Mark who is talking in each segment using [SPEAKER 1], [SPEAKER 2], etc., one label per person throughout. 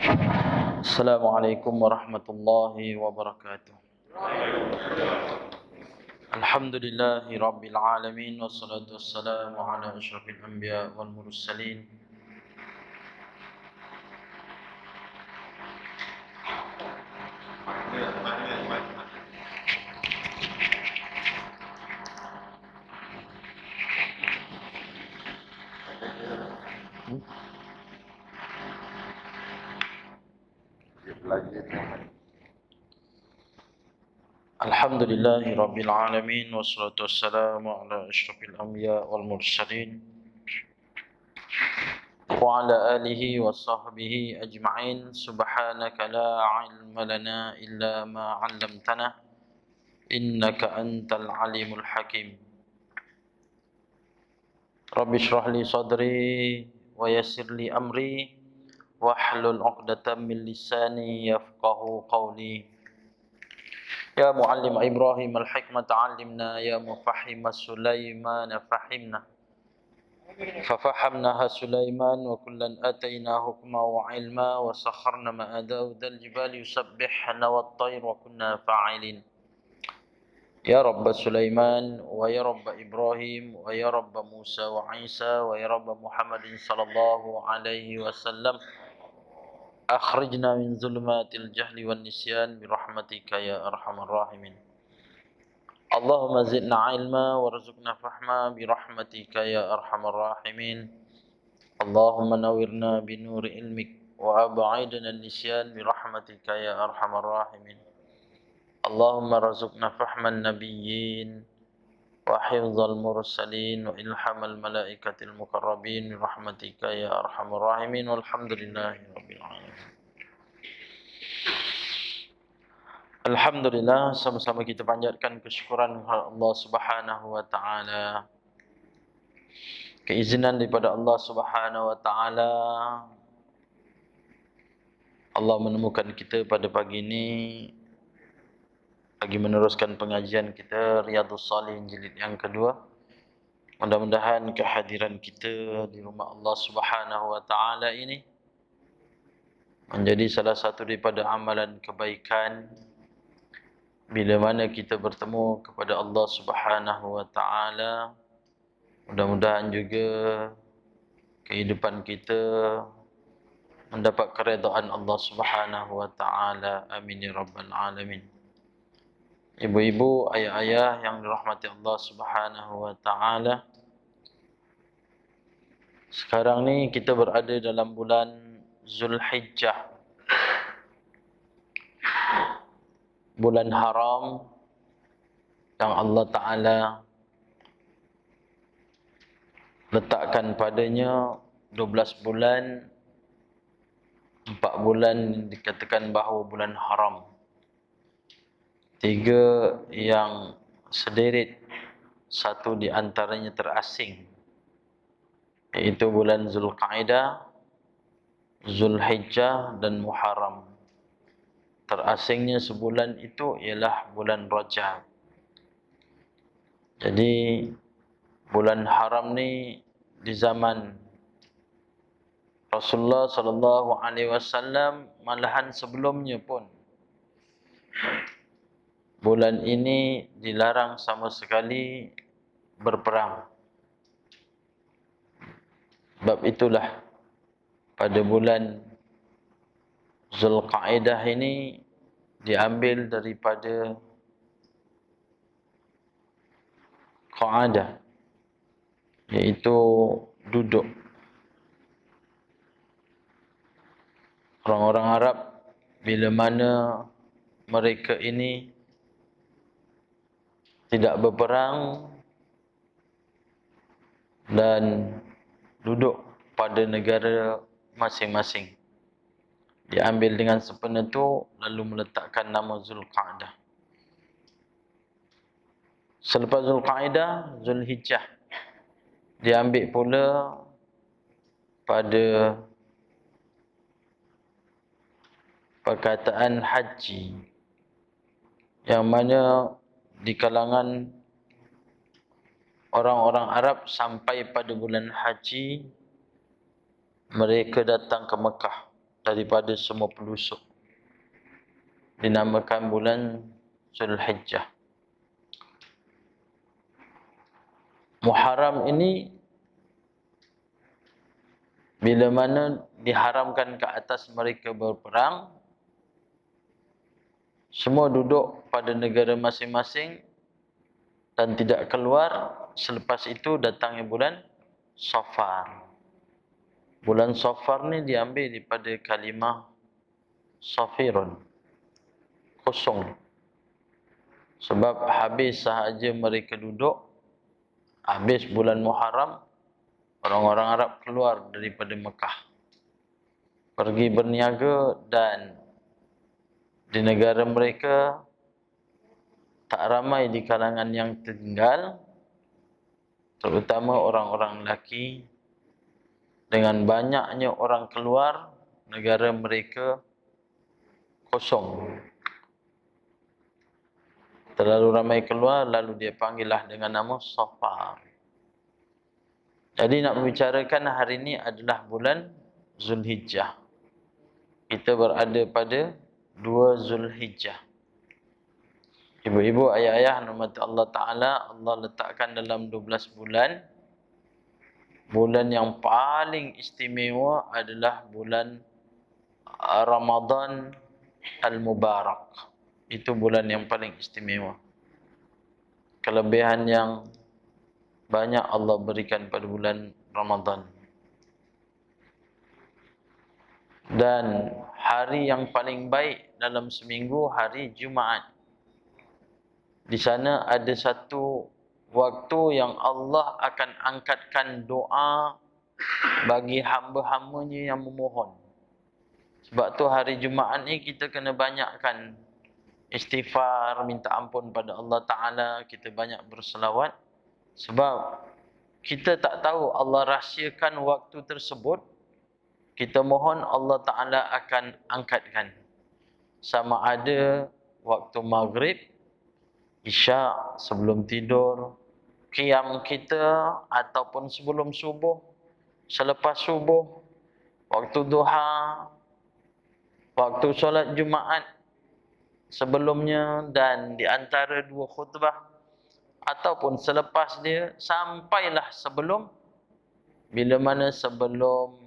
[SPEAKER 1] Assalamualaikum warahmatullahi wabarakatuh. Alhamdulillahi rabbil alamin, wassalatu wassalamu ala asyrafil anbiya wal mursalin. Alhamdulillahi rabbil alamin, wassalatu wassalamu ala asyrafil anbiya wal mursalin wa ala alihi wa sahbihi ajma'in. Subhanaka la ilma lana illa ma 'allamtana innaka antal alimul hakim. Rabbi shrah li sadri wa yassir li amri wahlul 'uqdatam min lisani yafqahu qawli. Ya muallim Ibrahim al-hikmata 'allimna, ya mufahhim Sulaiman fahimna. Fafahamnaha Sulaiman wa kullan atayna hukma wa ilma wa sakharna ma'a Daud al-jibali yusabbihna wat-tayr wa kunna fa'ilin. Ya Rabb Sulaiman wa ya Rabb Ibrahim wa ya Rabb Musa wa Isa wa ya Rabb Muhammadin sallallahu alaihi wasallam, akhrijna min zulumatil jahli wan nisyan birahmatika ya arhamar rahimin. Allahumma zidna ilma warzuqna fahma birahmatika ya arhamar rahimin. Allahumma nawirna binuri ilmik wa ab'idna nisyan birahmatika ya arhamar rahimin. Allahumma razuqna fahman nabiyyin wa hifdzal mursalin wa ilhamal malaikatil muqarrabin birahmatika ya arhamar rahimin. Walhamdulillahi rabbil alamin. Alhamdulillah, sama-sama kita panjatkan kesyukuran kepada Allah Subhanahu wa taala. Keizinan daripada Allah Subhanahu wa taala, Allah menemukan kita pada pagi ini lagi meneruskan pengajian kita Riyadhus Shalihin jilid yang kedua. Mudah-mudahan kehadiran kita di rumah Allah Subhanahu wa taala ini menjadi salah satu daripada amalan kebaikan bila mana kita bertemu kepada Allah Subhanahu wa taala. Mudah-mudahan juga kehidupan kita mendapat keredaan Allah Subhanahu wa taala. Amin ya rabbal alamin. Ibu-ibu, ayah-ayah yang dirahmati Allah Subhanahu wa taala, sekarang ni kita berada dalam bulan Zulhijjah, bulan haram yang Allah Ta'ala letakkan padanya 12 bulan, 4 bulan dikatakan bahawa bulan haram, 3 yang sederet, 1 di antaranya terasing, iaitu bulan Zulqa'dah, Zulhijjah dan Muharram. Terasingnya sebulan itu ialah bulan Rajab. Jadi bulan haram ni di zaman Rasulullah sallallahu alaihi wasallam, malahan sebelumnya pun bulan ini dilarang sama sekali berperang. Sebab itulah pada bulan Zulqa'dah ini diambil daripada qa'adah, iaitu duduk. Orang-orang Arab bila mana mereka ini tidak berperang dan duduk pada negara masing-masing, diambil dengan sepenuh lalu meletakkan nama Zulqa'dah. Selepas Zulqa'dah, Zulhijjah diambil pula pada perkataan haji, yang mana di kalangan orang-orang Arab sampai pada bulan haji mereka datang ke Mekah daripada semua pelusuk. Dinamakan bulan Zulhijjah. Muharram ini bila mana diharamkan ke atas mereka berperang, semua duduk pada negara masing-masing dan tidak keluar. Selepas itu datangnya bulan Safar. Bulan Safar ni diambil daripada kalimah Safirun, kosong. Sebab habis sahaja mereka duduk, habis bulan Muharram, orang-orang Arab keluar daripada Mekah, pergi berniaga, dan di negara mereka tak ramai di kalangan yang tinggal, terutama orang-orang lelaki. Dengan banyaknya orang keluar, negara mereka kosong. Terlalu ramai keluar, lalu dia panggillah dengan nama Safar. Jadi nak membicarakan hari ini adalah bulan Zulhijjah. Kita berada pada 2 Zulhijjah. Ibu-ibu, ayah-ayah, rahmat Allah Ta'ala, Allah letakkan dalam 12 bulan. Bulan yang paling istimewa adalah bulan Ramadan Al-Mubarak. Itu bulan yang paling istimewa. Kelebihan yang banyak Allah berikan pada bulan Ramadan. Dan hari yang paling baik dalam seminggu, hari Jumaat. Di sana ada satu waktu yang Allah akan angkatkan doa bagi hamba-hambanya yang memohon. Sebab tu hari Jumaat ni kita kena banyakkan istighfar, minta ampun pada Allah Ta'ala, kita banyak berselawat. Sebab kita tak tahu Allah rahsiakan waktu tersebut, kita mohon Allah Ta'ala akan angkatkan. Sama ada waktu maghrib, isyak, sebelum tidur, qiyam kita, ataupun sebelum subuh, selepas subuh, waktu duha, waktu solat Jumaat sebelumnya, dan di antara 2 khutbah, ataupun selepas dia, sampailah sebelum, bila mana sebelum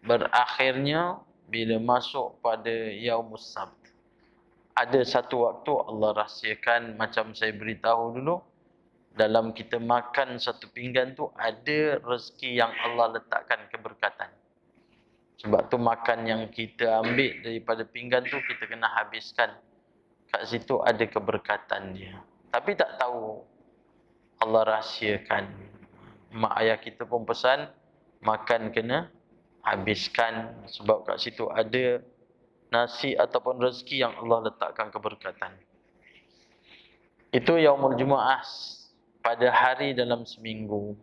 [SPEAKER 1] berakhirnya, bila masuk pada Yaumus Sabt. Ada satu waktu Allah rahsiakan, macam saya beritahu dulu, dalam kita makan satu pinggan tu ada rezeki yang Allah letakkan keberkatan. Sebab tu makan yang kita ambil daripada pinggan tu kita kena habiskan. Kat situ ada keberkatan dia. Tapi tak tahu, Allah rahsiakan. Mak ayah kita pun pesan, makan kena habiskan. Sebab kat situ ada nasi ataupun rezeki yang Allah letakkan keberkatan. Itu Yaumul Jumaah, pada hari dalam seminggu.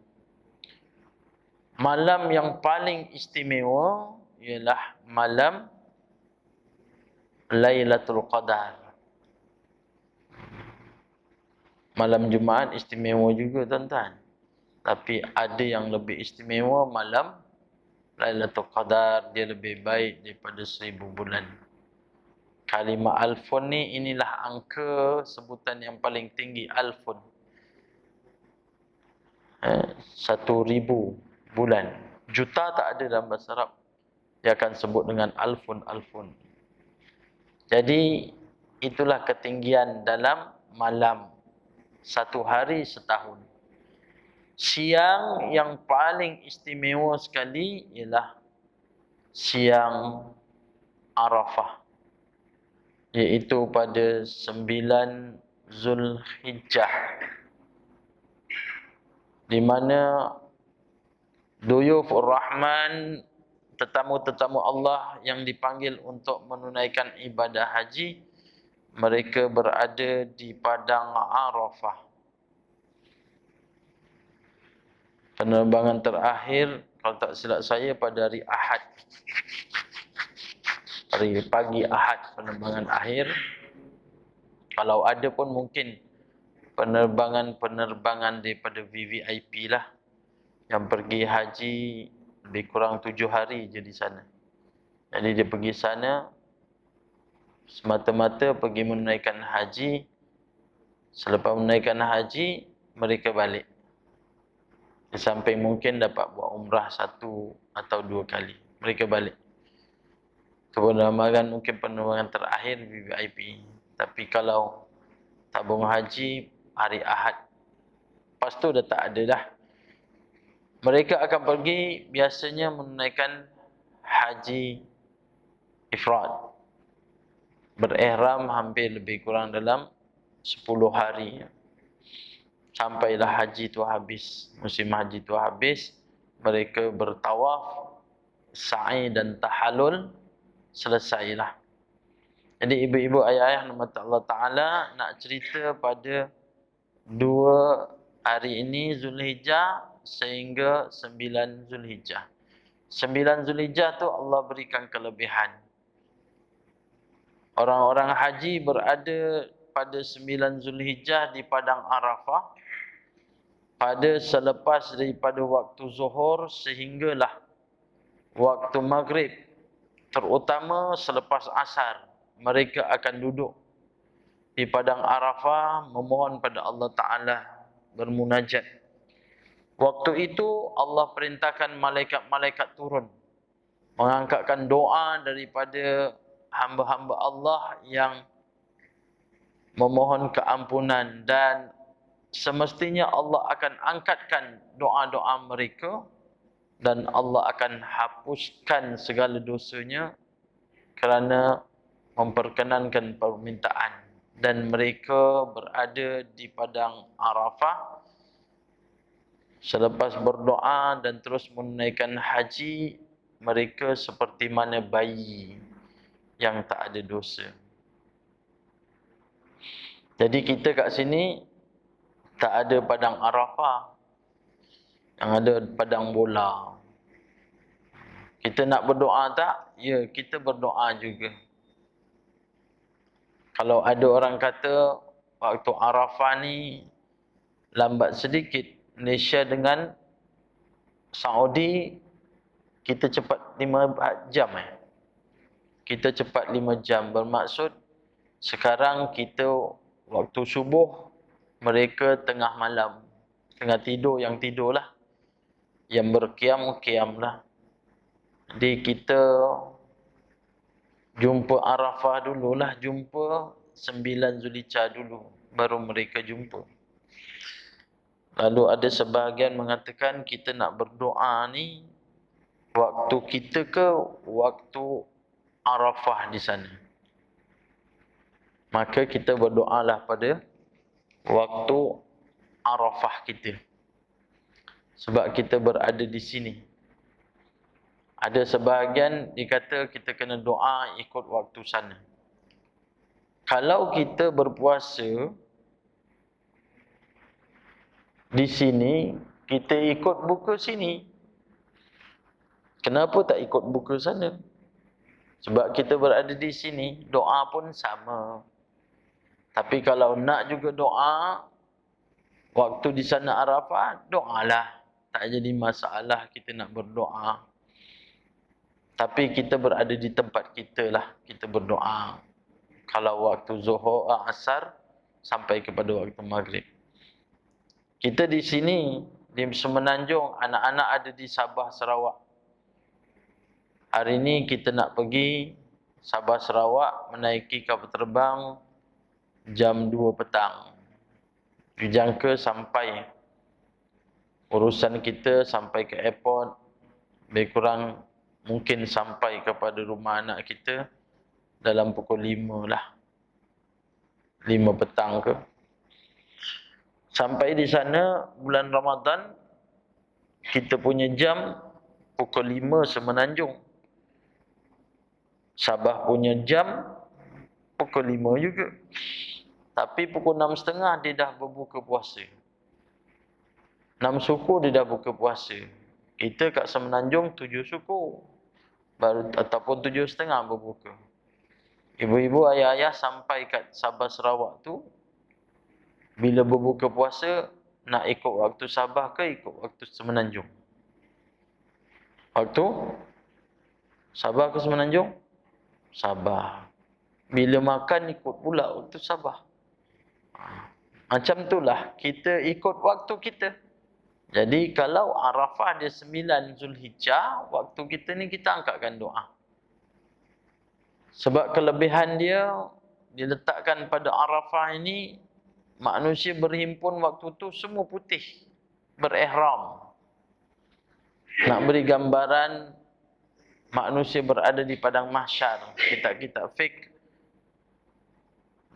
[SPEAKER 1] Malam yang paling istimewa ialah malam Lailatul Qadar. Malam Jumaat istimewa juga, tuan-tuan. Tapi ada yang lebih istimewa malam Lailatul Qadar. Dia lebih baik daripada 1000 bulan. Kalimah alfun ni, inilah angka sebutan yang paling tinggi, alfun. 1000 bulan. Juta tak ada dalam bahasa Arab. Dia akan sebut dengan alfun, alfun. Jadi itulah ketinggian dalam malam satu hari setahun. Siang yang paling istimewa sekali ialah siang Arafah, iaitu pada 9 Zulhijjah, di mana Duyufur Rahman, tetamu-tetamu Allah yang dipanggil untuk menunaikan ibadah haji, mereka berada di padang Arafah. Penerbangan terakhir, kalau tak silap saya, pada hari Ahad. Hari pagi Ahad penerbangan akhir. Kalau ada pun mungkin penerbangan daripada VVIP lah, yang pergi haji lebih kurang 7 hari je di sana. Jadi dia pergi sana semata-mata pergi menunaikan haji. Selepas menunaikan haji, mereka balik. Di samping mungkin dapat buat umrah 1 atau 2 kali. Mereka balik. Kebenaran mungkin penerbangan terakhir VVIP. Tapi kalau tabung haji hari Ahad, lepas tu dah tak ada dah. Mereka akan pergi biasanya menunaikan haji ifrad. Berihram hampir lebih kurang dalam 10 hari. Sampailah haji tu habis. Musim haji tu habis, mereka bertawaf, sa'i dan tahallul, selesailah. Jadi ibu-ibu, ayah-ayah rahmat Allah Ta'ala, nak cerita pada 2 hari ini Zulhijjah sehingga 9 Zulhijjah. 9 Zulhijjah tu Allah berikan kelebihan. Orang-orang haji berada pada 9 Zulhijjah di Padang Arafah pada selepas daripada waktu zuhur sehinggalah waktu maghrib. Terutama selepas asar, mereka akan duduk di Padang Arafah memohon pada Allah Ta'ala, bermunajat. Waktu itu Allah perintahkan malaikat-malaikat turun, mengangkatkan doa daripada hamba-hamba Allah yang memohon keampunan, dan semestinya Allah akan angkatkan doa-doa mereka dan Allah akan hapuskan segala dosanya kerana memperkenankan permintaan. Dan mereka berada di Padang Arafah selepas berdoa dan terus menunaikan haji, mereka seperti mana bayi yang tak ada dosa. Jadi kita kat sini tak ada Padang Arafah, yang ada padang bola. Kita nak berdoa tak? Ya, kita berdoa juga. Kalau ada orang kata waktu Arafah ni lambat sedikit, Malaysia dengan Saudi kita cepat 5 jam Kita cepat 5 jam. Bermaksud sekarang kita waktu subuh, mereka tengah malam. Tengah tidur, yang tidurlah. Yang berkiam, kiamlah. Jadi kita jumpa Arafah dululah, jumpa 9 Zulhijjah dulu, baru mereka jumpa. Lalu ada sebahagian mengatakan kita nak berdoa ni waktu kita ke waktu Arafah di sana. Maka kita berdoalah pada waktu Arafah kita. Sebab kita berada di sini. Ada sebahagian dikata kita kena doa ikut waktu sana. Kalau kita berpuasa di sini, kita ikut buka sini. Kenapa tak ikut buka sana? Sebab kita berada di sini, doa pun sama. Tapi kalau nak juga doa, waktu di sana Arafah, doalah. Tak jadi masalah kita nak berdoa. Tapi kita berada di tempat kita lah, kita berdoa. Kalau waktu zuhur, asar, sampai kepada waktu maghrib. Kita di sini, di Semenanjung, anak-anak ada di Sabah, Sarawak. Hari ini kita nak pergi Sabah, Sarawak, menaiki kapal terbang jam 2 petang. Dijangka sampai urusan kita sampai ke airport, lebih kurang mungkin sampai kepada rumah anak kita dalam pukul 5 lah. 5 petang ke. Sampai di sana bulan Ramadan, kita punya jam pukul 5 Semenanjung. Sabah punya jam pukul 5 juga. Tapi pukul 6.30 dia dah berbuka puasa. 6 suku dia dah buka puasa. Kita kat Semenanjung 7 suku. Baru, ataupun 7.30 berbuka. Ibu-ibu, ayah-ayah sampai kat Sabah, Sarawak tu, bila berbuka puasa, nak ikut waktu Sabah ke ikut waktu Semenanjung? Waktu Sabar ke semenanjung? Sabar. Bila makan ikut pula untuk sabar. Macam itulah kita ikut waktu kita. Jadi kalau Arafah dia 9 Zulhijjah, waktu kita ni kita angkatkan doa. Sebab kelebihan dia diletakkan pada Arafah ini, manusia berhimpun waktu tu semua putih, berihram. Nak beri gambaran manusia berada di padang mahsyar. Kitab-kitab fiqh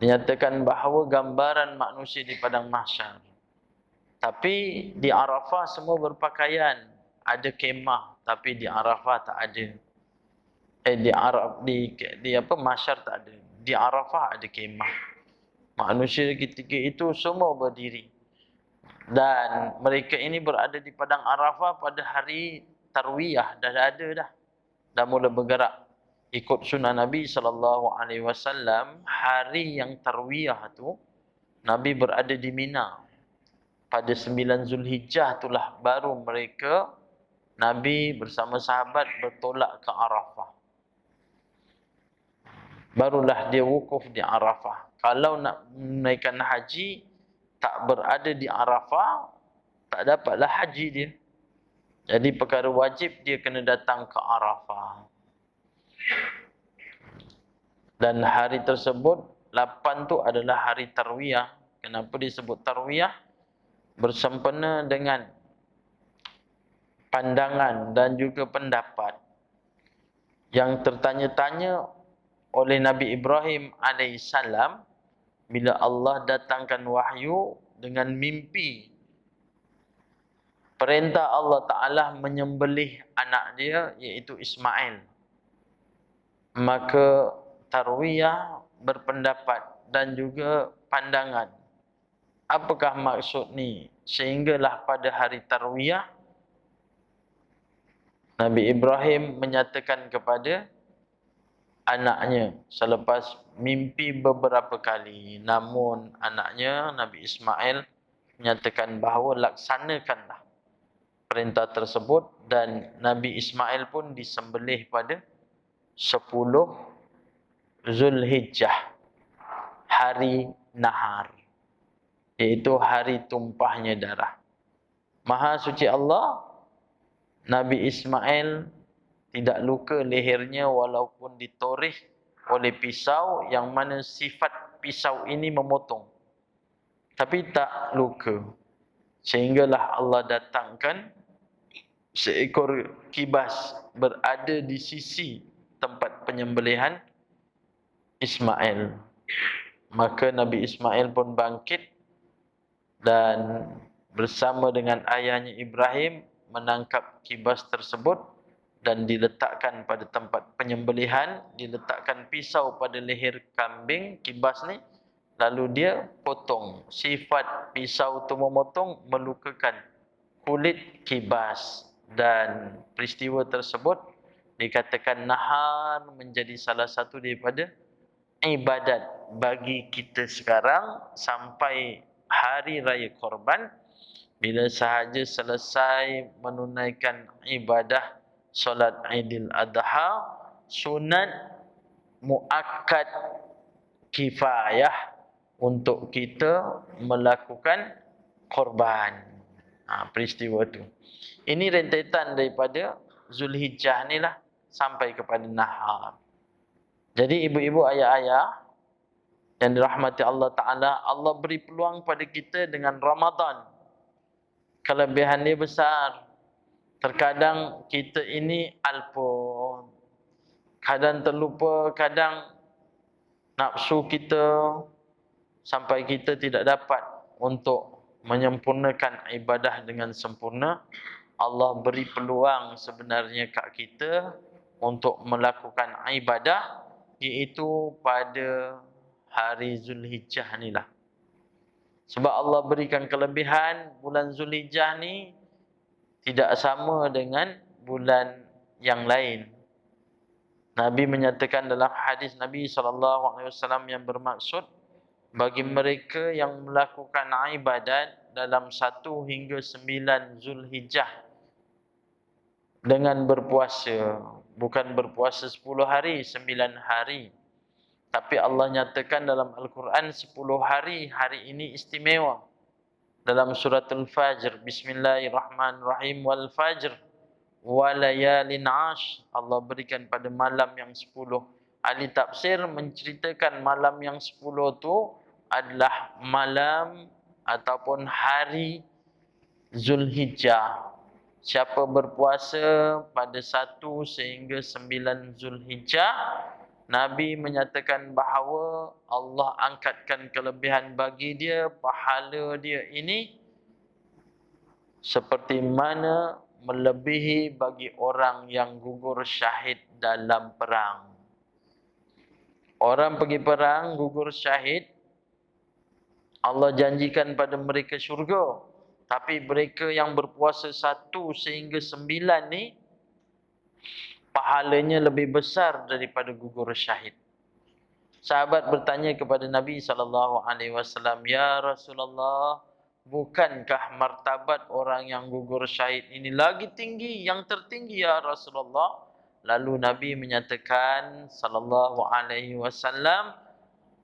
[SPEAKER 1] dinyatakan bahawa gambaran manusia di padang mahsyar. Tapi di Arafah semua berpakaian, ada kemah, tapi di Arafah tak ada. Di mahsyar tak ada. Di Arafah ada kemah. Manusia ketika itu semua berdiri. Dan mereka ini berada di padang Arafah pada hari tarwiyah, dah ada dah. Dah mula bergerak. Ikut sunnah Nabi SAW, hari yang tarwiyah tu Nabi berada di Mina. Pada 9 Zulhijjah itulah baru mereka, Nabi bersama sahabat bertolak ke Arafah. Barulah dia wukuf di Arafah. Kalau nak menaikkan haji, tak berada di Arafah, tak dapatlah haji dia. Jadi perkara wajib dia kena datang ke Arafah. Dan hari tersebut, 8 tu adalah hari tarwiyah. Kenapa disebut tarwiyah? Bersempena dengan pandangan dan juga pendapat yang tertanya-tanya oleh Nabi Ibrahim AS bila Allah datangkan wahyu dengan mimpi. Perintah Allah Ta'ala menyembelih anak dia, iaitu Ismail. Maka tarwiyah berpendapat dan juga pandangan. Apakah maksud ni? Sehinggalah pada hari tarwiyah, Nabi Ibrahim menyatakan kepada anaknya selepas mimpi beberapa kali. Namun anaknya, Nabi Ismail, menyatakan bahawa laksanakanlah perintah tersebut, dan Nabi Ismail pun disembelih pada 10 Zulhijjah, hari nahar, iaitu hari tumpahnya darah. Maha suci Allah, Nabi Ismail tidak luka lehernya walaupun ditoreh oleh pisau, yang mana sifat pisau ini memotong. Tapi tak luka. Sehinggalah Allah datangkan seekor kibas berada di sisi tempat penyembelihan Ismail. Maka Nabi Ismail pun bangkit dan bersama dengan ayahnya Ibrahim menangkap kibas tersebut dan diletakkan pada tempat penyembelihan, diletakkan pisau pada leher kambing kibas ni, lalu dia potong. Sifat pisau tu memotong melukakan kulit kibas, dan peristiwa tersebut dikatakan nahar menjadi salah satu daripada ibadat bagi kita sekarang sampai hari raya Korban. Bila sahaja selesai menunaikan ibadah solat Aidil Adha, sunat muakkad kifayah untuk kita melakukan korban. Peristiwa tu. Ini rentetan daripada Zulhijjah ni lah sampai kepada nahar. Jadi ibu-ibu, ayah-ayah yang dirahmati Allah Ta'ala, Allah beri peluang pada kita dengan Ramadan. Kelebihan dia besar. Terkadang kita ini alpun, kadang terlupa, kadang nafsu kita sampai kita tidak dapat untuk menyempurnakan ibadah dengan sempurna. Allah beri peluang sebenarnya kat kita untuk melakukan ibadah, iaitu pada hari Zulhijjah ni lah. Sebab Allah berikan kelebihan, bulan Zulhijjah ni tidak sama dengan bulan yang lain. Nabi menyatakan dalam hadis Nabi SAW yang bermaksud, bagi mereka yang melakukan ibadat dalam 1 hingga 9 Zulhijjah, dengan berpuasa. Bukan berpuasa 10 hari, 9 hari. Tapi Allah nyatakan dalam Al-Quran 10 hari, hari ini istimewa. Dalam surat Al-Fajr, Bismillahirrahmanirrahim, wal fajr, walayalin ash. Allah berikan pada malam yang 10. Ahli tafsir menceritakan malam yang 10 tu adalah malam ataupun hari Zulhijjah. Siapa berpuasa pada 1 sehingga 9 Zulhijjah, Nabi menyatakan bahawa Allah angkatkan kelebihan bagi dia, pahala dia ini seperti mana melebihi bagi orang yang gugur syahid dalam perang. Orang pergi perang, gugur syahid, Allah janjikan pada mereka syurga. Tapi mereka yang berpuasa 1 sehingga 9 ni, pahalanya lebih besar daripada gugur syahid. Sahabat bertanya kepada Nabi SAW, "Ya Rasulullah, bukankah martabat orang yang gugur syahid ini lagi tinggi, yang tertinggi ya Rasulullah?" Lalu Nabi menyatakan SAW,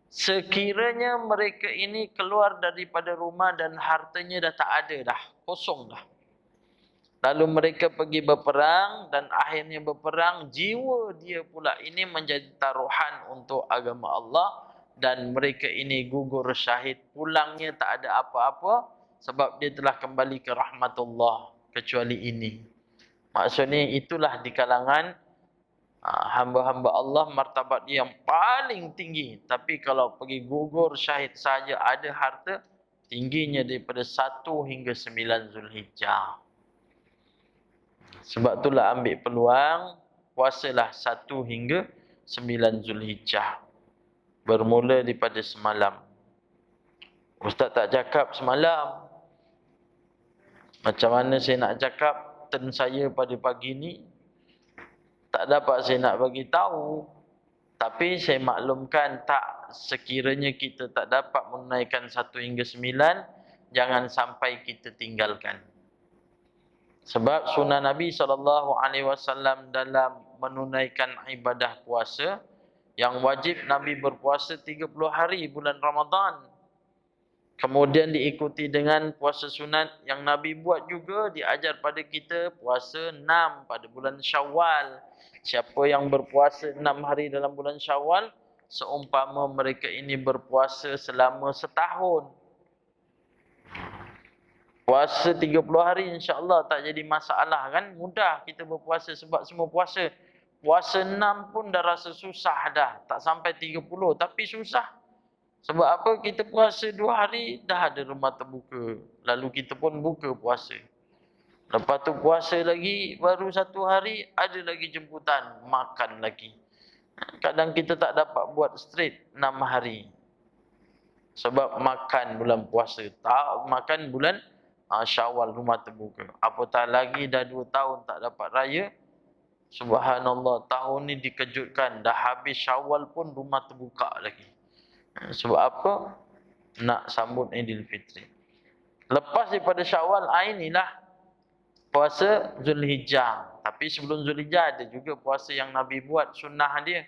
[SPEAKER 1] sekiranya mereka ini keluar daripada rumah dan hartanya dah tak ada dah, kosong dah. Lalu mereka pergi berperang dan akhirnya berperang, jiwa dia pula ini menjadi taruhan untuk agama Allah dan mereka ini gugur syahid, pulangnya tak ada apa-apa sebab dia telah kembali ke rahmatullah kecuali ini. Maksudnya itulah di kalangan hamba-hamba Allah martabat dia yang paling tinggi. Tapi kalau pergi gugur syahid saja ada harta, tingginya daripada 1 hingga 9 Zulhijjah. Sebab itulah ambil peluang, puasalah 1 hingga 9 Zulhijjah. Bermula daripada semalam. Ustaz tak cakap semalam. Macam mana saya nak cakap turn saya pada pagi ni? Tak dapat saya nak bagi tahu. Tapi saya maklumkan, tak sekiranya kita tak dapat menunaikan 1 hingga 9, jangan sampai kita tinggalkan. Sebab sunnah Nabi SAW dalam menunaikan ibadah puasa, yang wajib Nabi berpuasa 30 hari bulan Ramadan. Kemudian diikuti dengan puasa sunat yang Nabi buat juga, diajar pada kita puasa 6 pada bulan Syawal. Siapa yang berpuasa 6 hari dalam bulan Syawal, seumpama mereka ini berpuasa selama setahun. Puasa 30 hari insya-Allah tak jadi masalah kan? Mudah kita berpuasa sebab semua puasa. Puasa 6 pun dah rasa susah dah. Tak sampai 30 tapi susah. Sebab apa? Kita puasa 2 hari dah ada rumah terbuka. Lalu kita pun buka puasa. Lepas tu puasa lagi baru 1 hari ada lagi jemputan, makan lagi. Kadang kita tak dapat buat straight 6 hari. Sebab makan bulan puasa, tak makan bulan Syawal rumah terbuka. Apatah lagi dah 2 tahun tak dapat raya. Subhanallah, tahun ni dikejutkan, dah habis Syawal pun rumah terbuka lagi. Sebab apa? Nak sambut Aidilfitri. Lepas daripada Syawal, inilah puasa Zulhijjah. Tapi sebelum Zulhijjah ada juga puasa yang Nabi buat, sunnah dia.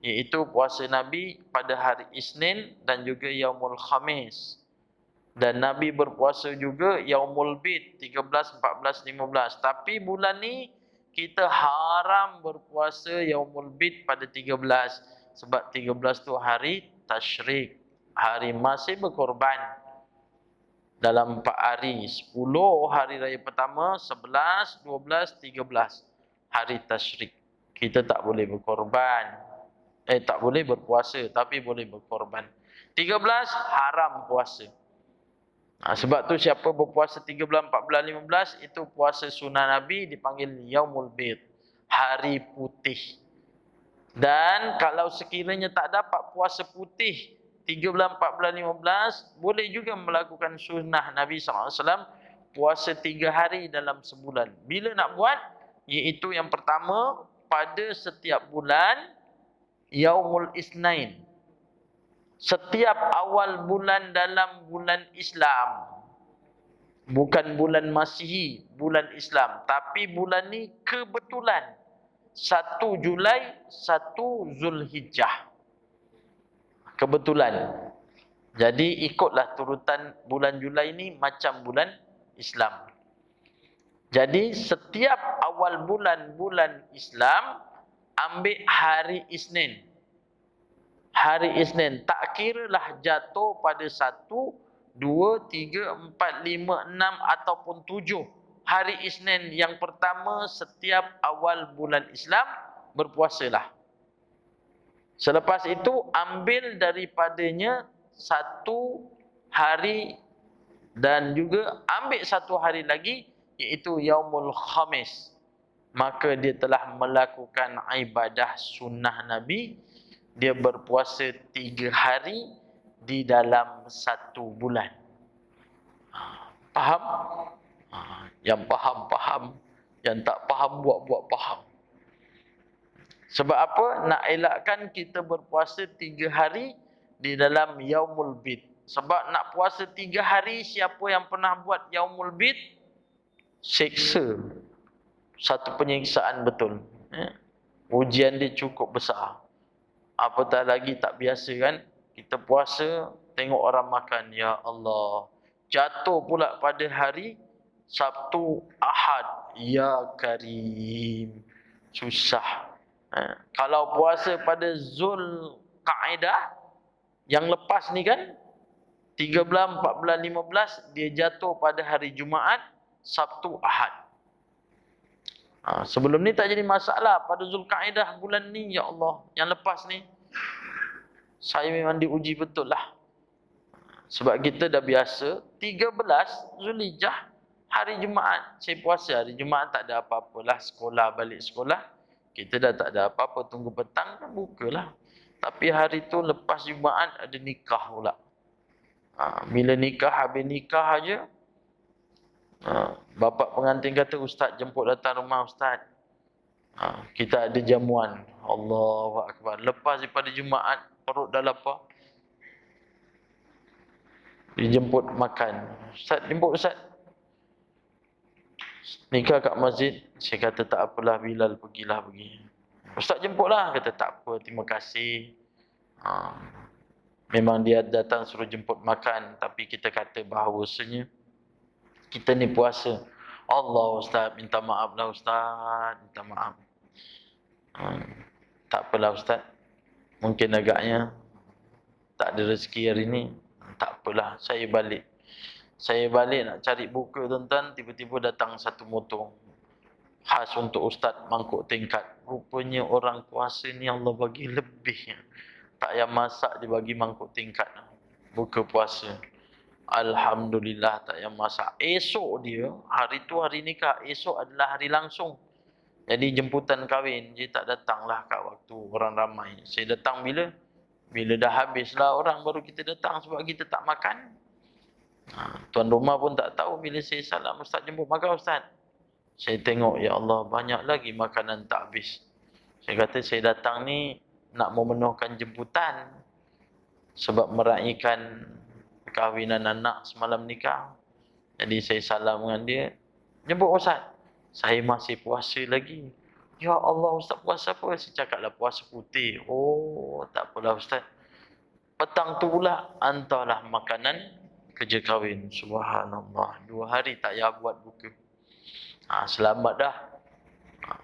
[SPEAKER 1] Iaitu puasa Nabi pada hari Isnin dan juga Yaumul Khamis. Dan Nabi berpuasa juga Yaumul Bid 13, 14, 15. Tapi bulan ni kita haram berpuasa Yaumul Bid pada 13. Sebab 13 tu hari Tasyrik, hari masih berkorban. Dalam 4 hari, 10 hari raya pertama, 11, 12, 13 hari Tasyrik. Kita tak boleh berkorban. Tak boleh berpuasa, tapi boleh berkorban. 13 haram puasa. Sebab tu siapa berpuasa 13, 14, 15 itu puasa sunnah Nabi, dipanggil Yaumul Bid, hari putih. Dan kalau sekiranya tak dapat puasa putih 13, 14, 15, boleh juga melakukan sunnah Nabi SAW, puasa 3 hari dalam sebulan. Bila nak buat? Iaitu yang pertama, pada setiap bulan Yaumul Isnain. Setiap awal bulan dalam bulan Islam. Bukan bulan Masihi, bulan Islam. Tapi bulan ni kebetulan 1 Julai, 1 Zulhijjah. Kebetulan. Jadi ikutlah turutan bulan Julai ni macam bulan Islam. Jadi setiap awal bulan Islam ambil hari Isnin. Hari Isnin. Tak kiralah jatuh pada 1, 2, 3, 4, 5, 6 ataupun 7. Hari Isnin yang pertama setiap awal bulan Islam berpuasalah. Selepas itu ambil daripadanya 1 hari dan juga ambil 1 hari lagi iaitu Yaumul Khamis. Maka dia telah melakukan ibadah sunnah Nabi. Dia berpuasa 3 hari di dalam 1 bulan. Faham? Yang faham, yang tak faham buat faham. Sebab apa? Nak elakkan kita berpuasa 3 hari di dalam Yaumul Bid. Sebab nak puasa 3 hari, siapa yang pernah buat Yaumul Bid, seksa. Satu penyiksaan betul. Ujian dia cukup besar. Apatah lagi tak biasa kan? Kita puasa, tengok orang makan. Ya Allah. Jatuh pula pada hari Sabtu, Ahad. Ya Karim. Susah. Kalau puasa pada Zulkaidah, yang lepas ni kan, 13, 14, 15, dia jatuh pada hari Jumaat, Sabtu, Ahad. Sebelum ni tak jadi masalah. Pada Zulkaidah bulan ni, ya Allah, yang lepas ni, saya memang diuji betul lah. Sebab kita dah biasa, 13 Zulhijjah, hari Jumaat. Saya puasa hari Jumaat, tak ada apa-apalah. Sekolah, balik sekolah. Kita dah tak ada apa-apa, tunggu petang, kan bukalah. Tapi hari tu lepas Jumaat, ada nikah pula. Bila nikah, habis nikah aja, bapak pengantin kata, Ustaz jemput datang rumah Ustaz. Kita ada jamuan. Allahu Akbar. Lepas daripada Jumaat, perut dah lapar. Dijemput makan. Ustaz, jemput Ustaz. Nikah kat masjid. Saya kata tak apalah, Bilal pergilah pergi. Ustaz jemputlah. Kata tak apa, terima kasih. Memang dia datang suruh jemput makan. Tapi kita kata bahawasanya kita ni puasa. Allah Ustaz, minta maaf lah Ustaz. Minta maaf. Tak apalah Ustaz. Mungkin agaknya tak ada rezeki hari ni. Tak apalah, saya balik. Saya balik nak cari buka tuan-tuan, tiba-tiba datang satu motor. Khas untuk Ustaz mangkuk tingkat. Rupanya orang puasa ni Allah bagi lebih. Tak payah masak, dia bagi mangkuk tingkat. Buka puasa. Alhamdulillah tak payah masak. Esok dia, hari tu hari nikah. Esok adalah hari langsung. Jadi jemputan kahwin. Dia tak datanglah kat waktu orang ramai. Saya datang bila? Bila dah habislah orang baru kita datang sebab kita tak makan. Tuan rumah pun tak tahu bila saya salam, Ustaz jemput makan Ustaz. Saya tengok, ya Allah, banyak lagi makanan tak habis. Saya kata saya datang ni nak memenuhkan jemputan. Sebab meraihkan kahwinan anak semalam nikah. Jadi saya salam dengan dia. Jemput Ustaz. Saya masih puasa lagi. Ya Allah Ustaz, puasa apa? Saya cakaplah puasa putih. Oh, tak apalah Ustaz. Petang tu pula hantarlah makanan kerja kahwin. Subhanallah. 2 hari tak payah buat buka. Selamat dah.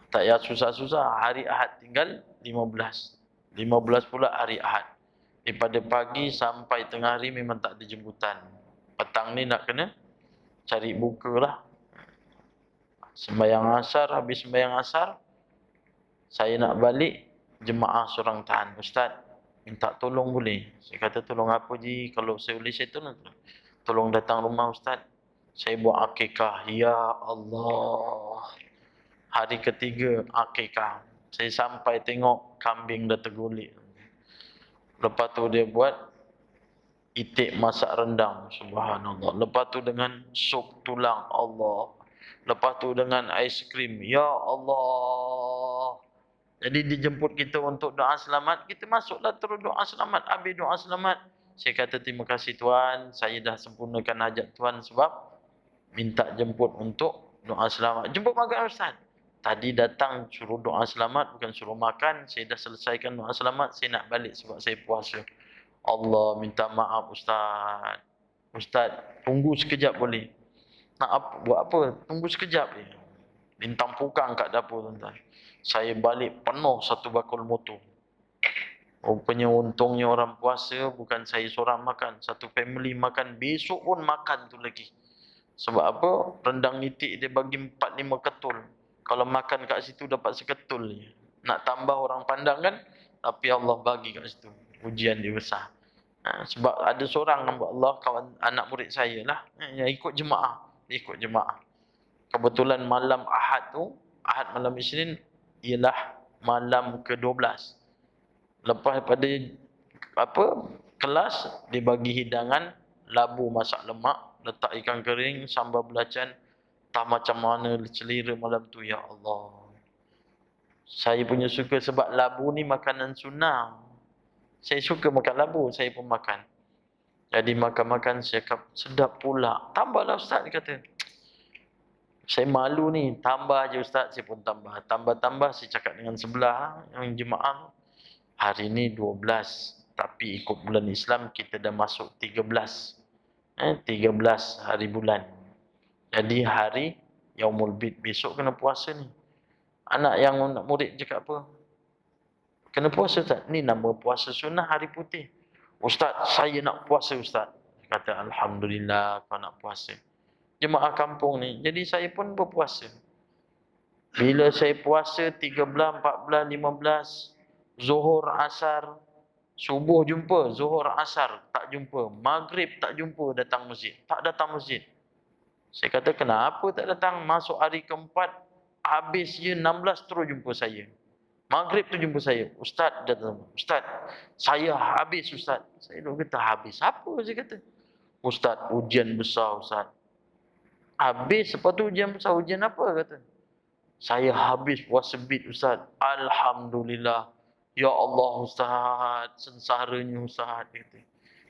[SPEAKER 1] Tak payah susah-susah. Hari Ahad tinggal 15. 15 pula hari Ahad. Daripada pagi sampai tengah hari memang tak ada jemputan. Petang ni nak kena cari buka lah. Sembahyang asar, habis sembahyang asar, saya nak balik, jemaah seorang tahan. Ustaz, minta tolong boleh? Saya kata, tolong apa Ji? Kalau saya boleh, saya tolong. Tolong datang rumah Ustaz. Saya buat akikah. Ya Allah. Hari ketiga akikah. Saya sampai tengok kambing dah tergulik. Lepas tu dia buat itik masak rendang. Subhanallah. Lepas tu dengan sup tulang. Allah. Lepas tu dengan aiskrim. Ya Allah. Jadi dijemput kita untuk doa selamat. Kita masuklah terus doa selamat. Habis doa selamat. Saya kata terima kasih Tuan. Saya dah sempurnakan hajat Tuan sebab minta jemput untuk doa selamat. Jemput makan Ustaz. Tadi datang suruh doa selamat, bukan suruh makan. Saya dah selesaikan doa selamat, saya nak balik sebab saya puasa. Allah, minta maaf Ustaz. Ustaz, tunggu sekejap boleh? Buat apa? Tunggu sekejap je. Bintang pukang kat dapur tuan-tuan. Saya balik penuh satu bakul motor. Rupanya untungnya orang puasa, bukan saya seorang makan. Satu family makan, besok pun makan tu lagi. Sebab apa? Rendang nitik dia bagi 4-5 ketul. Kalau makan kat situ dapat seketul je. Nak tambah orang pandang kan? Tapi Allah bagi kat situ. Ujian dia besar. Sebab ada seorang hamba Allah, kawan anak murid saya lah, yang ikut jemaah. Dia ikut jemaah. Kebetulan malam Ahad tu, Ahad malam Isnin, ialah malam ke-12. Lepas pada kelas, dia bagi hidangan labu masak lemak, letak ikan kering, sambal belacan. Tak macam mana selera malam tu, ya Allah. Saya punya suka sebab labu ni makanan sunnah. Saya suka makan labu, saya pun makan. Jadi makan-makan saya cakap, sedap pula. Tambahlah Ustaz, dia kata. Saya malu ni, tambah je Ustaz, saya pun tambah. Tambah-tambah saya cakap dengan sebelah yang jemaah. Hari ni 12, tapi ikut bulan Islam kita dah masuk 13. 13 hari bulan. Jadi hari Yaumul Bid, besok kena puasa ni. Anak yang nak murid cakap apa? Kena puasa Ustaz. Ni nama puasa sunnah hari putih. Ustaz, saya nak puasa Ustaz. Kata, Alhamdulillah kau nak puasa. Jemaah kampung ni. Jadi saya pun berpuasa. Bila saya puasa 13, 14, 15, Zuhur, Asar, subuh jumpa, Zuhur, Asar tak jumpa, Maghrib tak jumpa datang masjid. Tak datang masjid. Saya kata, kenapa tak datang? Masuk hari keempat, habis je 16 terus jumpa saya. Maghrib tu jumpa saya. Ustaz datang. Ustaz, saya habis Ustaz. Saya kata, habis apa? Saya kata, Ustaz, ujian besar Ustaz. Habis, lepas tu ujian besar. Ujian apa? Kata, saya habis puasa bid Ustaz. Alhamdulillah. Ya Allah Ustaz, sengsaranya Ustaz. Kata,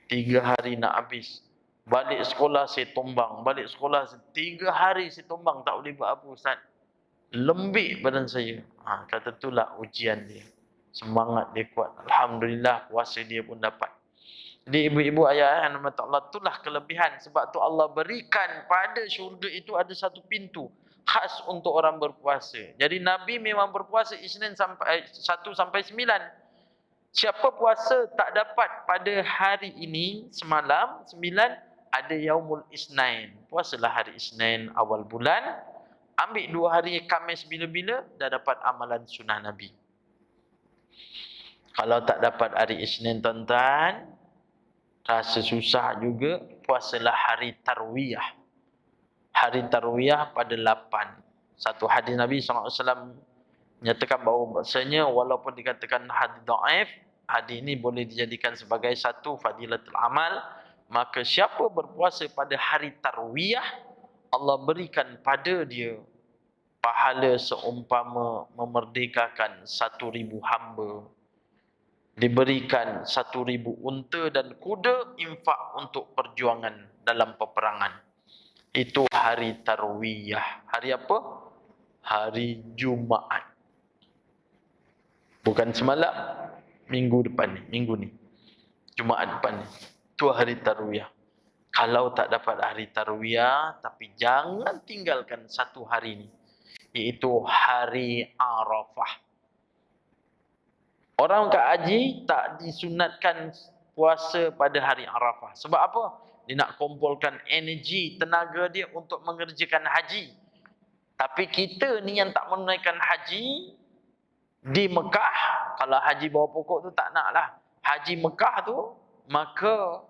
[SPEAKER 1] 3 hari nak habis. Balik sekolah saya tumbang. Balik sekolah 3 hari saya tumbang. Tak boleh buat apa Ustaz. Lembik badan saya. Kata itulah ujian dia. Semangat dia kuat. Alhamdulillah puasa dia pun dapat. Jadi ibu-ibu ayah yang nama Allah, itulah kelebihan. Sebab tu Allah berikan pada syurga itu ada satu pintu khas untuk orang berpuasa. Jadi Nabi memang berpuasa Isnin sampai 1 sampai 9. Siapa puasa tak dapat pada hari ini semalam 9, ada Yaumul Isnain. Puasalah hari Isnin awal bulan. Ambil 2 hari Khamis bila-bila, dah dapat amalan sunnah Nabi. Kalau tak dapat hari Isnin tuan-tuan, rasa susah juga, puasalah hari Tarwiyah. Hari Tarwiyah pada 8. Satu hadis Nabi SAW menyatakan bahawa bahasanya walaupun dikatakan hadis dhaif, hadis ini boleh dijadikan sebagai satu fadilatul amal. Maka siapa berpuasa pada hari Tarwiyah, Allah berikan pada dia pahala seumpama memerdekakan 1,000 hamba. Diberikan 1,000 unta dan kuda infak untuk perjuangan dalam peperangan. Itu hari Tarwiyah. Hari apa? Hari Jumaat. Bukan semalam, minggu depan ni, minggu ni. Jumaat depan ni. Itu hari Tarwiyah. Kalau tak dapat hari Tarwiyah, tapi jangan tinggalkan satu hari ni, iaitu hari Arafah. Orang kat haji tak disunatkan puasa pada hari Arafah. Sebab apa? Dia nak kumpulkan energi, tenaga dia untuk mengerjakan haji. Tapi kita ni yang tak menunaikan haji di Mekah, kalau haji bawa pokok tu tak nak lah. Haji Mekah tu, maka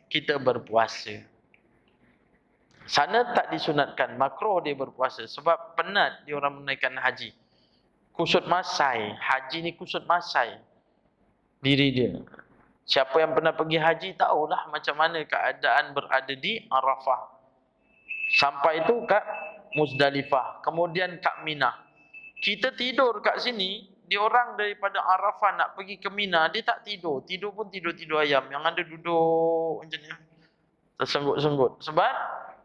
[SPEAKER 1] kita berpuasa. Sana tak disunatkan, makruh dia berpuasa. Sebab penat dia orang menunaikan haji. Kusut masai. Haji ni kusut masai diri dia. Siapa yang pernah pergi haji tahulah macam mana keadaan berada di Arafah. Sampai tu kat Muzdalifah, kemudian kat Mina. Kita tidur kat sini, dia orang daripada Arafah nak pergi ke Mina, dia tak tidur. Tidur pun tidur-tidur ayam. Yang ada duduk macam ni, tersenggut-senggut. Sebab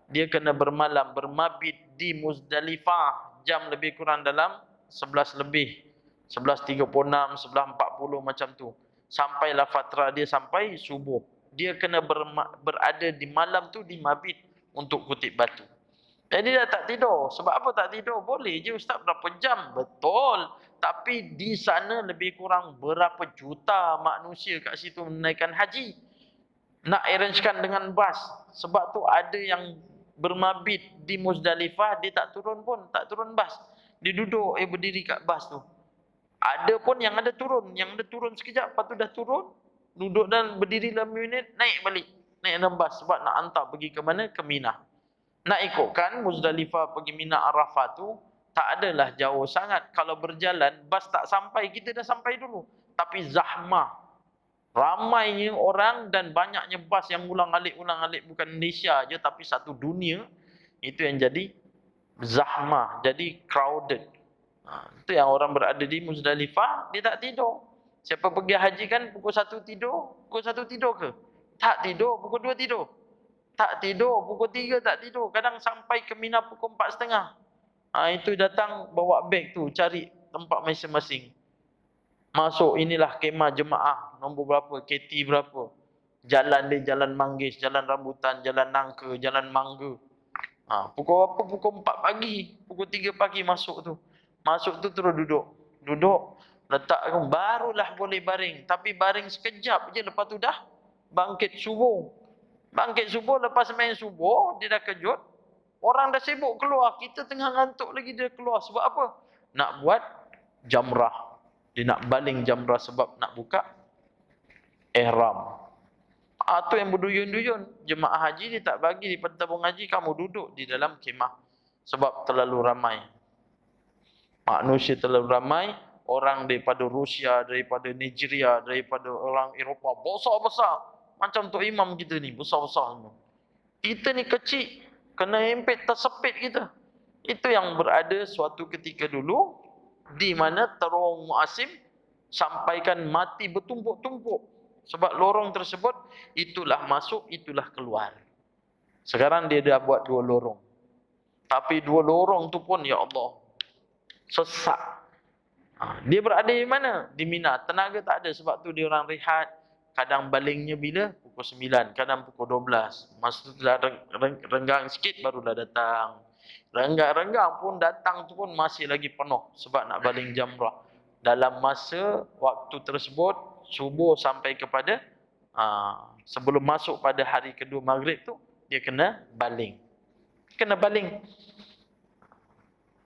[SPEAKER 1] dia kena bermalam, bermabit di Muzdalifah jam lebih kurang dalam 11 lebih, 11.36, 11.40 macam tu. Sampailah fatra dia sampai subuh. Dia kena berada di malam tu di mabit untuk kutip batu. Jadi dia tak tidur. Sebab apa tak tidur? Boleh je Ustaz berapa jam. Betul. Tapi di sana lebih kurang berapa juta manusia kat situ menaikkan haji. Nak arrangekan dengan bas. Sebab tu ada yang bermabit di Muzdalifah, dia tak turun pun, tak turun bas. Dia duduk, berdiri kat bas tu. Ada pun yang ada turun sekejap, lepas tu dah turun, duduk dan berdiri dalam minit, naik balik. Naik dalam bas sebab nak hantar pergi ke mana? Ke Mina. Nak ikutkan Muzdalifah pergi Mina Arafah tu, tak adalah jauh sangat. Kalau berjalan, bas tak sampai, kita dah sampai dulu. Tapi zahmah. Ramainya orang dan banyaknya bas yang ulang-alik bukan Malaysia je tapi satu dunia. Itu yang jadi zahmah, jadi crowded. Itu yang orang berada di Muzdalifah, dia tak tidur. Siapa pergi haji kan pukul 1 tidur, pukul 1 tidur ke? Tak tidur, pukul 2 tidur. Tak tidur, pukul 3 tak tidur. Kadang sampai ke Mina pukul 4.30. Itu datang bawa beg tu, cari tempat masing-masing. Masuk inilah kemah jemaah nombor berapa, KT berapa. Jalan dia jalan Manggis, jalan Rambutan, jalan Nangka, jalan Mangga. Pukul berapa? Pukul 4 pagi, pukul 3 pagi masuk tu. Masuk tu terus duduk. Duduk, letak barulah boleh baring. Tapi baring sekejap je, lepas tu dah bangkit subuh. Bangkit subuh, lepas main subuh, dia dah kejut. Orang dah sibuk keluar, kita tengah ngantuk lagi dia keluar. Sebab apa? Nak buat jamrah. Dia nak baling jamrah sebab nak buka ihram. Tu yang berduyun-duyun. Jemaah haji dia tak bagi di tabung haji, kamu duduk di dalam kemah. Sebab terlalu ramai. Manusia terlalu ramai. Orang daripada Rusia, daripada Nigeria, daripada orang Eropah. Besar-besar. Macam Tok Imam kita ni, besar-besar semua. Kita ni kecil. Kena hempit, tersepit kita. Itu yang berada suatu ketika dulu. Di mana terowong Muasim sampaikan mati bertumpuk-tumpuk. Sebab lorong tersebut, itulah masuk, itulah keluar. Sekarang dia dah buat 2 lorong. Tapi 2 lorong tu pun, ya Allah, sesak. Dia berada di mana? Di Mina. Tenaga tak ada, sebab tu dia orang rehat. Kadang balingnya bila? Pukul 9, kadang pukul 12. Masa tu dah renggang sikit, barulah datang. Renggang-renggang pun datang tu pun masih lagi penuh sebab nak baling jamrah. Dalam masa waktu tersebut, subuh sampai kepada sebelum masuk pada hari kedua maghrib tu, dia kena baling. Kena baling.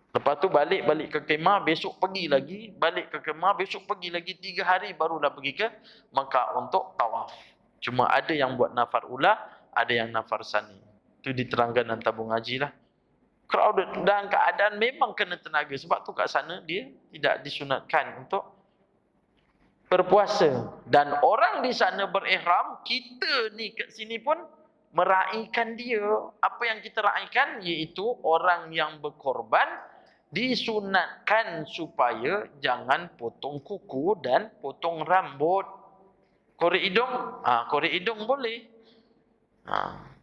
[SPEAKER 1] Lepas tu balik ke kemah, besok pergi lagi. Balik ke kemah, besok pergi lagi. 3 hari barulah pergi ke Mekah untuk tawaf. Cuma ada yang buat nafar ula, ada yang nafar sani. Itu diterangkan dalam tabung haji lah. Crowded dan keadaan memang kena tenaga. Sebab tu kat sana dia tidak disunatkan untuk berpuasa. Dan orang di sana berihram, kita ni kat sini pun meraihkan dia. Apa yang kita raihkan? Iaitu orang yang berkorban disunatkan supaya jangan potong kuku dan potong rambut. Korek hidung? Korek hidung boleh.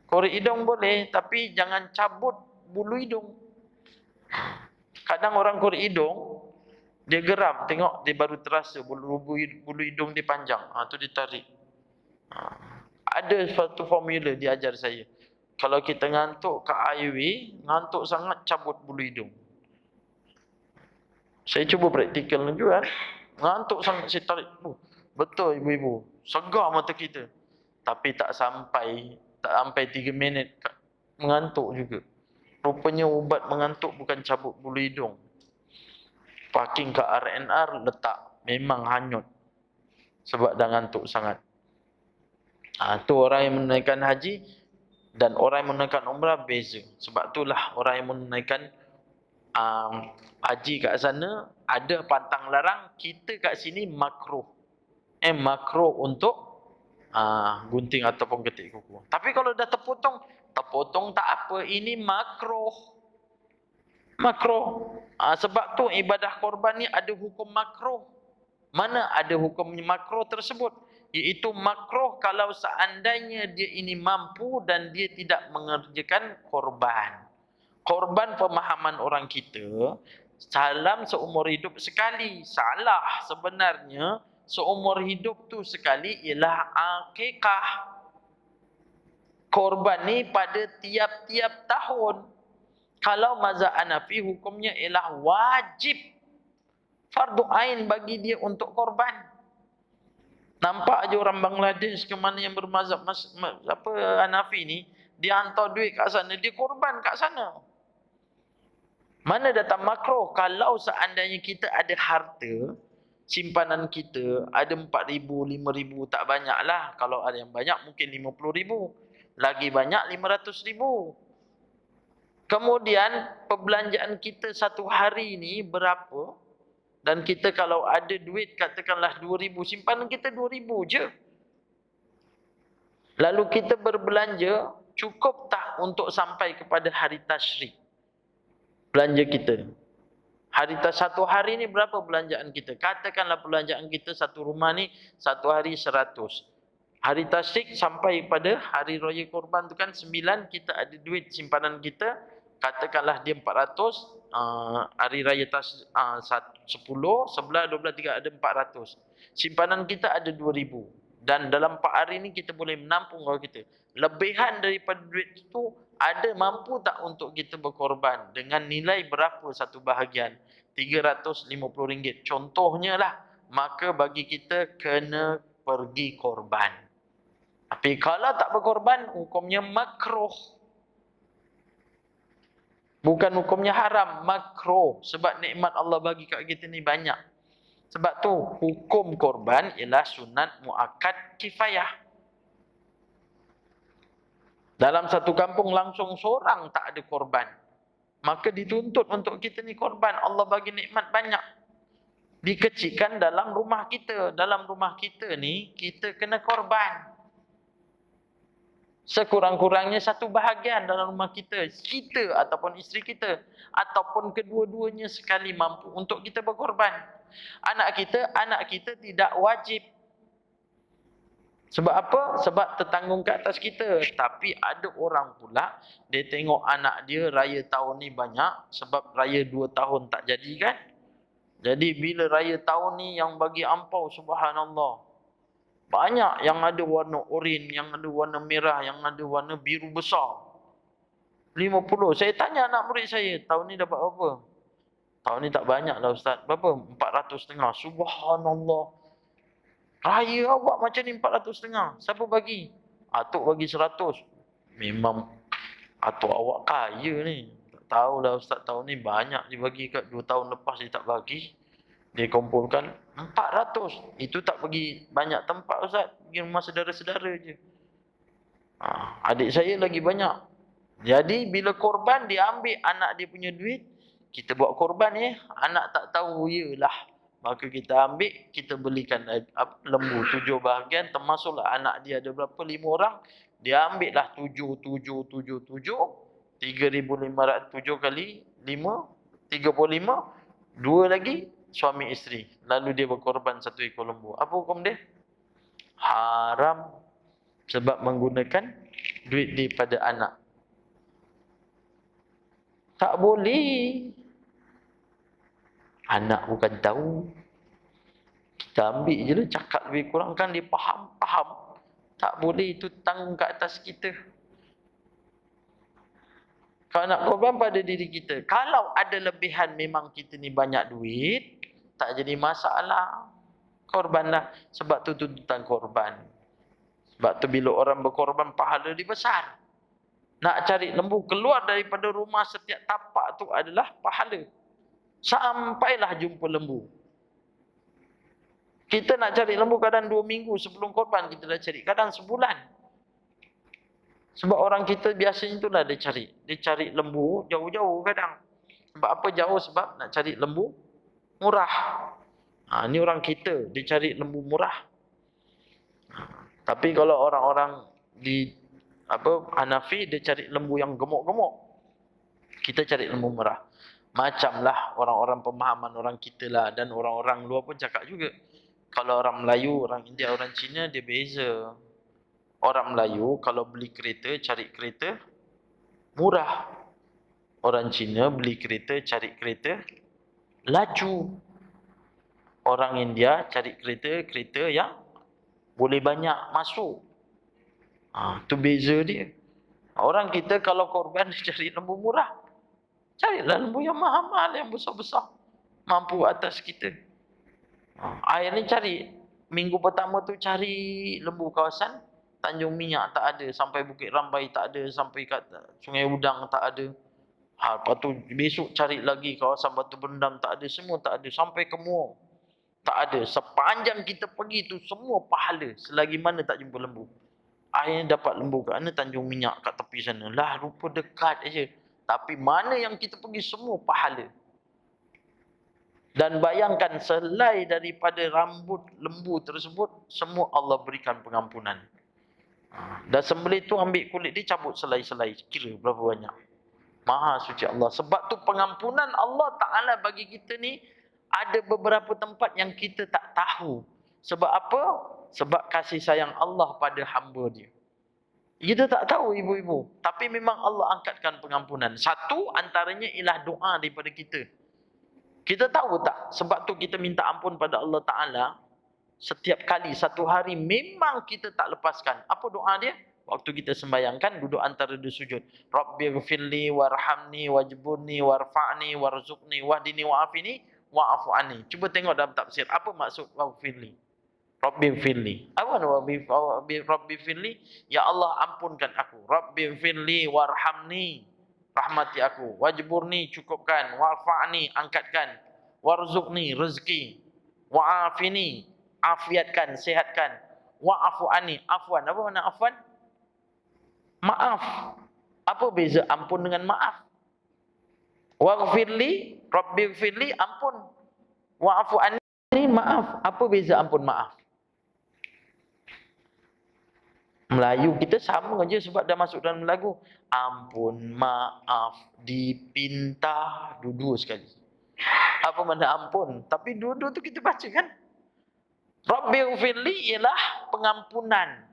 [SPEAKER 1] Korek hidung boleh, tapi jangan cabut bulu hidung. Kadang orang korek hidung, dia geram, tengok dia baru terasa bulu hidung dia panjang. Tu dia tarik. Ada suatu formula dia ajar saya. Kalau kita ngantuk kat highway, ngantuk sangat, cabut bulu hidung. Saya cuba praktikal juga. Ngantuk sangat, saya tarik. Betul ibu-ibu, segar mata kita. Tapi tak sampai 3 minit, mengantuk juga. Rupanya ubat mengantuk bukan cabut bulu hidung. Parking ke RNR, letak. Memang hanyut. Sebab dah ngantuk sangat. Tu orang yang menunaikan haji dan orang yang menunaikan umrah beza. Sebab itulah orang yang menunaikan haji kat sana ada pantang larang. Kita kat sini makruh. Makruh untuk gunting ataupun ketik kuku. Tapi kalau dah terpotong tak apa. Ini makruh. Makruh. Sebab tu ibadah korban ni ada hukum makruh. Mana ada hukum makruh tersebut? Iaitu makruh kalau seandainya dia ini mampu dan dia tidak mengerjakan korban. Korban pemahaman orang kita, salam seumur hidup sekali. Salah sebenarnya, seumur hidup tu sekali ialah akikah. Korban ni pada tiap-tiap tahun. Kalau mazhab Hanafi hukumnya ialah wajib. Fardu ain bagi dia untuk korban. Nampak aja orang Bangladesh ke mana yang bermazhab Hanafi ni, dia hantar duit kat sana, dia korban kat sana. Mana datang makruh? Kalau seandainya kita ada harta, simpanan kita ada 4,000, 5,000, tak banyak lah. Kalau ada yang banyak mungkin 50,000. Lagi banyak 500,000. Kemudian perbelanjaan kita satu hari ni berapa? Dan kita kalau ada duit katakanlah 2,000, simpanan kita 2,000 je. Lalu kita berbelanja, cukup tak untuk sampai kepada hari tasyrik? Belanja kita. Satu hari ni berapa belanjaan kita? Katakanlah belanjaan kita satu rumah ni satu hari 100. Hari tasyrik sampai pada hari raya korban tu kan 9, kita ada duit simpanan kita, katakanlah dia 400, hari raya 10, 11, 12, 13 ada 400. Simpanan kita ada 2,000. Dan dalam 4 hari ni kita boleh menampung kalau kita. Lebihan daripada duit itu ada mampu tak untuk kita berkorban? Dengan nilai berapa satu bahagian? RM350. Contohnya lah. Maka bagi kita kena pergi korban. Tapi kalau tak berkorban, hukumnya makruh. Bukan hukumnya haram, makruh. Sebab nikmat Allah bagi kat kita ni banyak. Sebab tu hukum korban ialah sunat muakkad kifayah. Dalam satu kampung langsung seorang tak ada korban, maka dituntut untuk kita ni korban. Allah bagi nikmat banyak. Dikecilkan dalam rumah kita. Dalam rumah kita ni kita kena korban. Sekurang-kurangnya satu bahagian dalam rumah kita. Kita ataupun isteri kita. Ataupun kedua-duanya sekali mampu untuk kita berkorban. Anak kita tidak wajib. Sebab apa? Sebab tertanggung ke atas kita. Tapi ada orang pula, dia tengok anak dia raya tahun ni banyak. Sebab raya 2 tahun tak jadi kan. Jadi bila raya tahun ni yang bagi ampau, subhanallah. Banyak yang ada warna oranye, yang ada warna merah, yang ada warna biru besar. 50. Saya tanya anak murid saya, tahun ni dapat apa? Tahun ni tak banyak lah Ustaz. Berapa? 400,500. Subhanallah. Raya awak macam ni 400,500. Siapa bagi? Atuk bagi 100. Memang atuk awak kaya ni. Tak tahulah Ustaz, tahun ni banyak dia bagi, kat 2 tahun lepas dia tak bagi. Dia kumpulkan 400. Itu tak pergi banyak tempat Ustaz. Pergi rumah saudara-saudara je. Adik saya lagi banyak. Jadi bila korban dia ambil anak dia punya duit. Kita buat korban anak tak tahu yalah. Maka kita ambil, kita belikan lembu 7 bahagian. Termasuklah anak dia ada berapa? 5 orang. Dia ambil lah 7, 3,507 kali 5, 35. 2 lagi suami isteri. Lalu dia berkorban 1 ekor lembu. Apa hukum dia? Haram. Sebab menggunakan duit daripada anak. Tak boleh. Anak bukan tahu. Kita ambil je lah, cakap lebih kurang kan dia faham. Tak boleh, itu tanggung ke atas kita. Kalau nak korban pada diri kita. Kalau ada lebihan memang kita ni banyak duit, tak jadi masalah. Korbanlah. Sebab tu tuntutan korban. Sebab tu bila orang berkorban, pahala dia besar. Nak cari lembu keluar daripada rumah setiap tapak tu adalah pahala. Sampailah jumpa lembu. Kita nak cari lembu kadang 2 minggu sebelum korban kita dah cari. Kadang sebulan. Sebab orang kita biasanya itulah dia cari. Dia cari lembu jauh-jauh kadang. Sebab apa jauh? Sebab nak cari lembu murah. Ni orang kita, dia cari lembu murah. Tapi kalau orang-orang di Hanafi, dia cari lembu yang gemuk-gemuk. Kita cari lembu murah. Macamlah orang-orang pemahaman orang kita lah. Dan orang-orang luar pun cakap juga. Kalau orang Melayu, orang India, orang Cina, dia beza. Orang Melayu kalau beli kereta, cari kereta murah. Orang Cina beli kereta, cari kereta laju. Orang India cari kereta yang boleh banyak masuk. Tu beza dia. Orang kita kalau korban cari lembu murah, carilah lembu yang mahal-mahal, yang besar-besar, mampu atas kita. Air ni cari, minggu pertama tu cari lembu kawasan Tanjung Minyak tak ada, sampai Bukit Rambai tak ada, sampai kat Sungai Udang tak ada. Lepas tu besok cari lagi kawasan Batu Bendam tak ada, semua tak ada, sampai ke Muar tak ada. Sepanjang kita pergi tu semua pahala, selagi mana tak jumpa lembu. Akhirnya dapat lembu kat mana? Tanjung Minyak kat tepi sana. Lah rupa dekat aja. Tapi mana yang kita pergi semua pahala. Dan bayangkan selai daripada rambut lembu tersebut, semua Allah berikan pengampunan. Dan sembelih tu ambil kulit dia, cabut selai-selai. Kira berapa banyak. Maha suci Allah. Sebab tu pengampunan Allah Ta'ala bagi kita ni, ada beberapa tempat yang kita tak tahu. Sebab apa? Sebab kasih sayang Allah pada hamba dia. Kita tak tahu ibu-ibu. Tapi memang Allah angkatkan pengampunan. Satu antaranya ialah doa daripada kita. Kita tahu tak? Sebab tu kita minta ampun pada Allah Ta'ala. Setiap kali, satu hari memang kita tak lepaskan. Apa doa dia? Waktu kita sembayangkan, duduk antara dua sujud. Rabbighfirli warhamni wajburni warfa'ni warzuqni wahdini wa'afini wa'afu anni. Cuba tengok dalam tafsir. Apa maksud waghfirli? Rabbighfirli. Apa Rabbighfirli? Ya Allah, ampunkan aku. Rabbighfirli warhamni. Rahmati aku. Wajburni, cukupkan. Warfa'ni, angkatkan. Warzuqni, rezeki. Wa'afini, afiatkan, sehatkan. Wa'afu anni, afwan. Apa makna afwan? Maaf. Apa beza ampun dengan maaf? Waghfirli, Rabbighfirli, ampun. Wa'afu anni, maaf. Apa beza ampun maaf? Melayu kita sama aja sebab dah masuk dalam lagu. Ampun, maaf, dipinta, dua-dua sekali. Apa makna ampun? Tapi dua-dua tu kita baca kan? Rabbighfirli ialah pengampunan.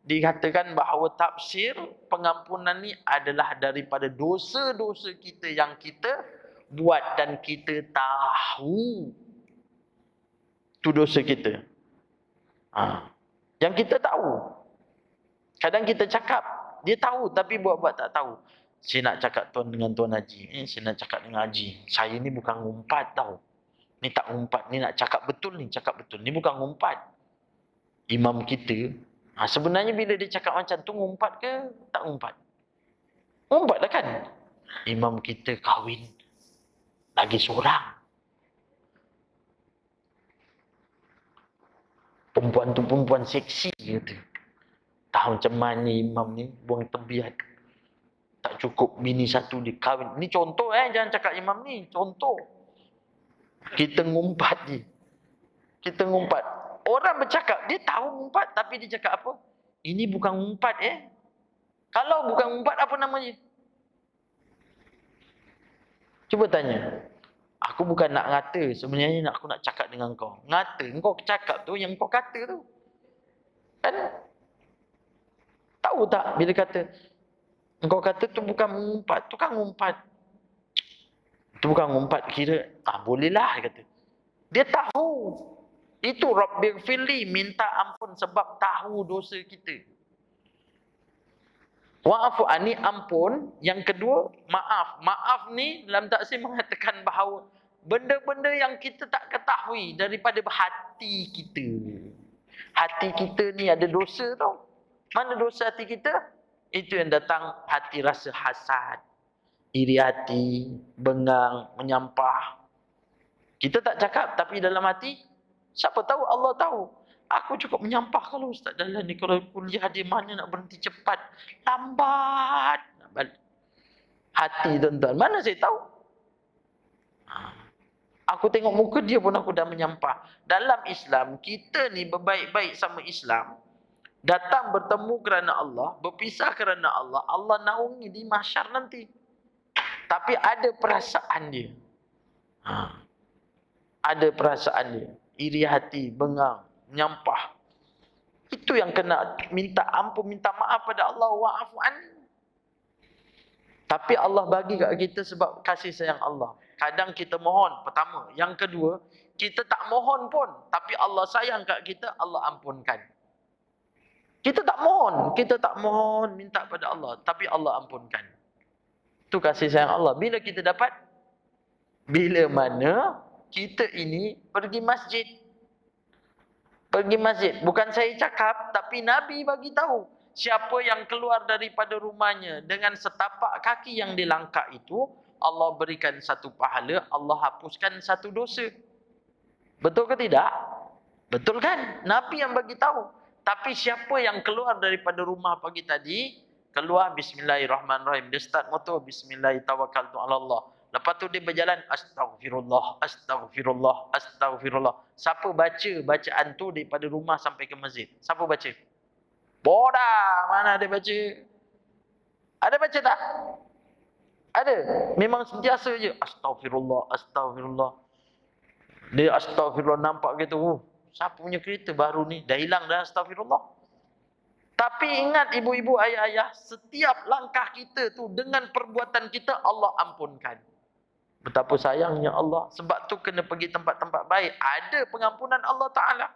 [SPEAKER 1] Dikatakan bahawa tafsir pengampunan ni adalah daripada dosa-dosa kita yang kita buat dan kita tahu. Tu dosa kita. Yang kita tahu. Kadang kita cakap, dia tahu tapi buat-buat tak tahu. Saya nak cakap dengan Tuan Haji. Saya nak cakap dengan Haji. Saya ni bukan ngumpat tau. Ni tak ngumpat. Ni nak cakap betul ni. Cakap betul. Ni bukan ngumpat. Imam kita, sebenarnya bila dia cakap macam tu, ngumpat ke tak ngumpat? Ngumpat lah kan? Imam kita kahwin lagi seorang. Perempuan tu perempuan seksi kata. Tahu macam mana imam ni, buang tebiat. Tak cukup bini satu dia kahwin. Ni contoh jangan cakap imam ni. Contoh. Kita ngumpat je. Kita ngumpat. Orang bercakap, dia tahu ngumpat. Tapi dia cakap apa? Ini bukan ngumpat Kalau bukan ngumpat, apa namanya? Cuba tanya. Aku bukan nak ngata. Sebenarnya aku nak cakap dengan kau. Ngata. Kau cakap tu yang kau kata tu. Kan? Tahu tak bila kata engkau kata tu bukan mengumpat, tu kan ngumpat. Tu bukan ngumpat, kira bolehlah kata. Dia tahu. Itu Rabbighfirli, minta ampun sebab tahu dosa kita. Wa'afu anni, ampun. Yang kedua, maaf. Maaf ni dalam tafsir mengatakan bahawa benda-benda yang kita tak ketahui daripada hati kita. Hati kita ni ada dosa tau. Mana dosa hati kita? Itu yang datang hati rasa hasad, iri hati, bengang, menyampah. Kita tak cakap tapi dalam hati, siapa tahu Allah tahu. Aku cukup menyampah kalau Ustaz Dahlan ni, kalau kuliah dia mana nak berhenti cepat. Lambat. Hati tuan-tuan, mana saya tahu? Aku tengok muka dia pun aku dah menyampah. Dalam Islam, kita ni berbaik-baik sama Islam. Datang bertemu kerana Allah, berpisah kerana Allah. Allah naungi di mahsyar nanti. Tapi ada perasaan dia. Ada perasaan dia. Iri hati, bengang, menyampah. Itu yang kena minta ampun, minta maaf pada Allah, wa'afu anni. Tapi Allah bagi kat kita sebab kasih sayang Allah. Kadang kita mohon, pertama. Yang kedua, kita tak mohon pun, tapi Allah sayang kat kita, Allah ampunkan. Kita tak mohon minta pada Allah, tapi Allah ampunkan. Itu kasih sayang Allah. Bila kita dapat? Bila mana kita ini pergi masjid. Pergi masjid. Bukan saya cakap, tapi Nabi bagi tahu. Siapa yang keluar daripada rumahnya dengan setapak kaki yang dilangkah itu, Allah berikan satu pahala, Allah hapuskan satu dosa. Betul ke tidak? Betul kan? Nabi yang bagi tahu. Tapi siapa yang keluar daripada rumah pagi tadi, keluar bismillahirrahmanirrahim. Dia start motor bismillahirrahmanirrahim. Lepas tu dia berjalan astagfirullah, astagfirullah, astagfirullah. Siapa baca bacaan tu daripada rumah sampai ke masjid? Siapa baca? Bodoh, mana dia baca? Ada baca tak? Ada. Memang sentiasa je astagfirullah, astagfirullah. Dia astagfirullah nampak gitu. Siapa punya kereta baru ni? Dah hilang dah astagfirullah. Tapi ingat ibu-ibu, ayah-ayah, setiap langkah kita tu dengan perbuatan kita Allah ampunkan. Betapa sayangnya Allah. Sebab tu kena pergi tempat-tempat baik. Ada pengampunan Allah Ta'ala.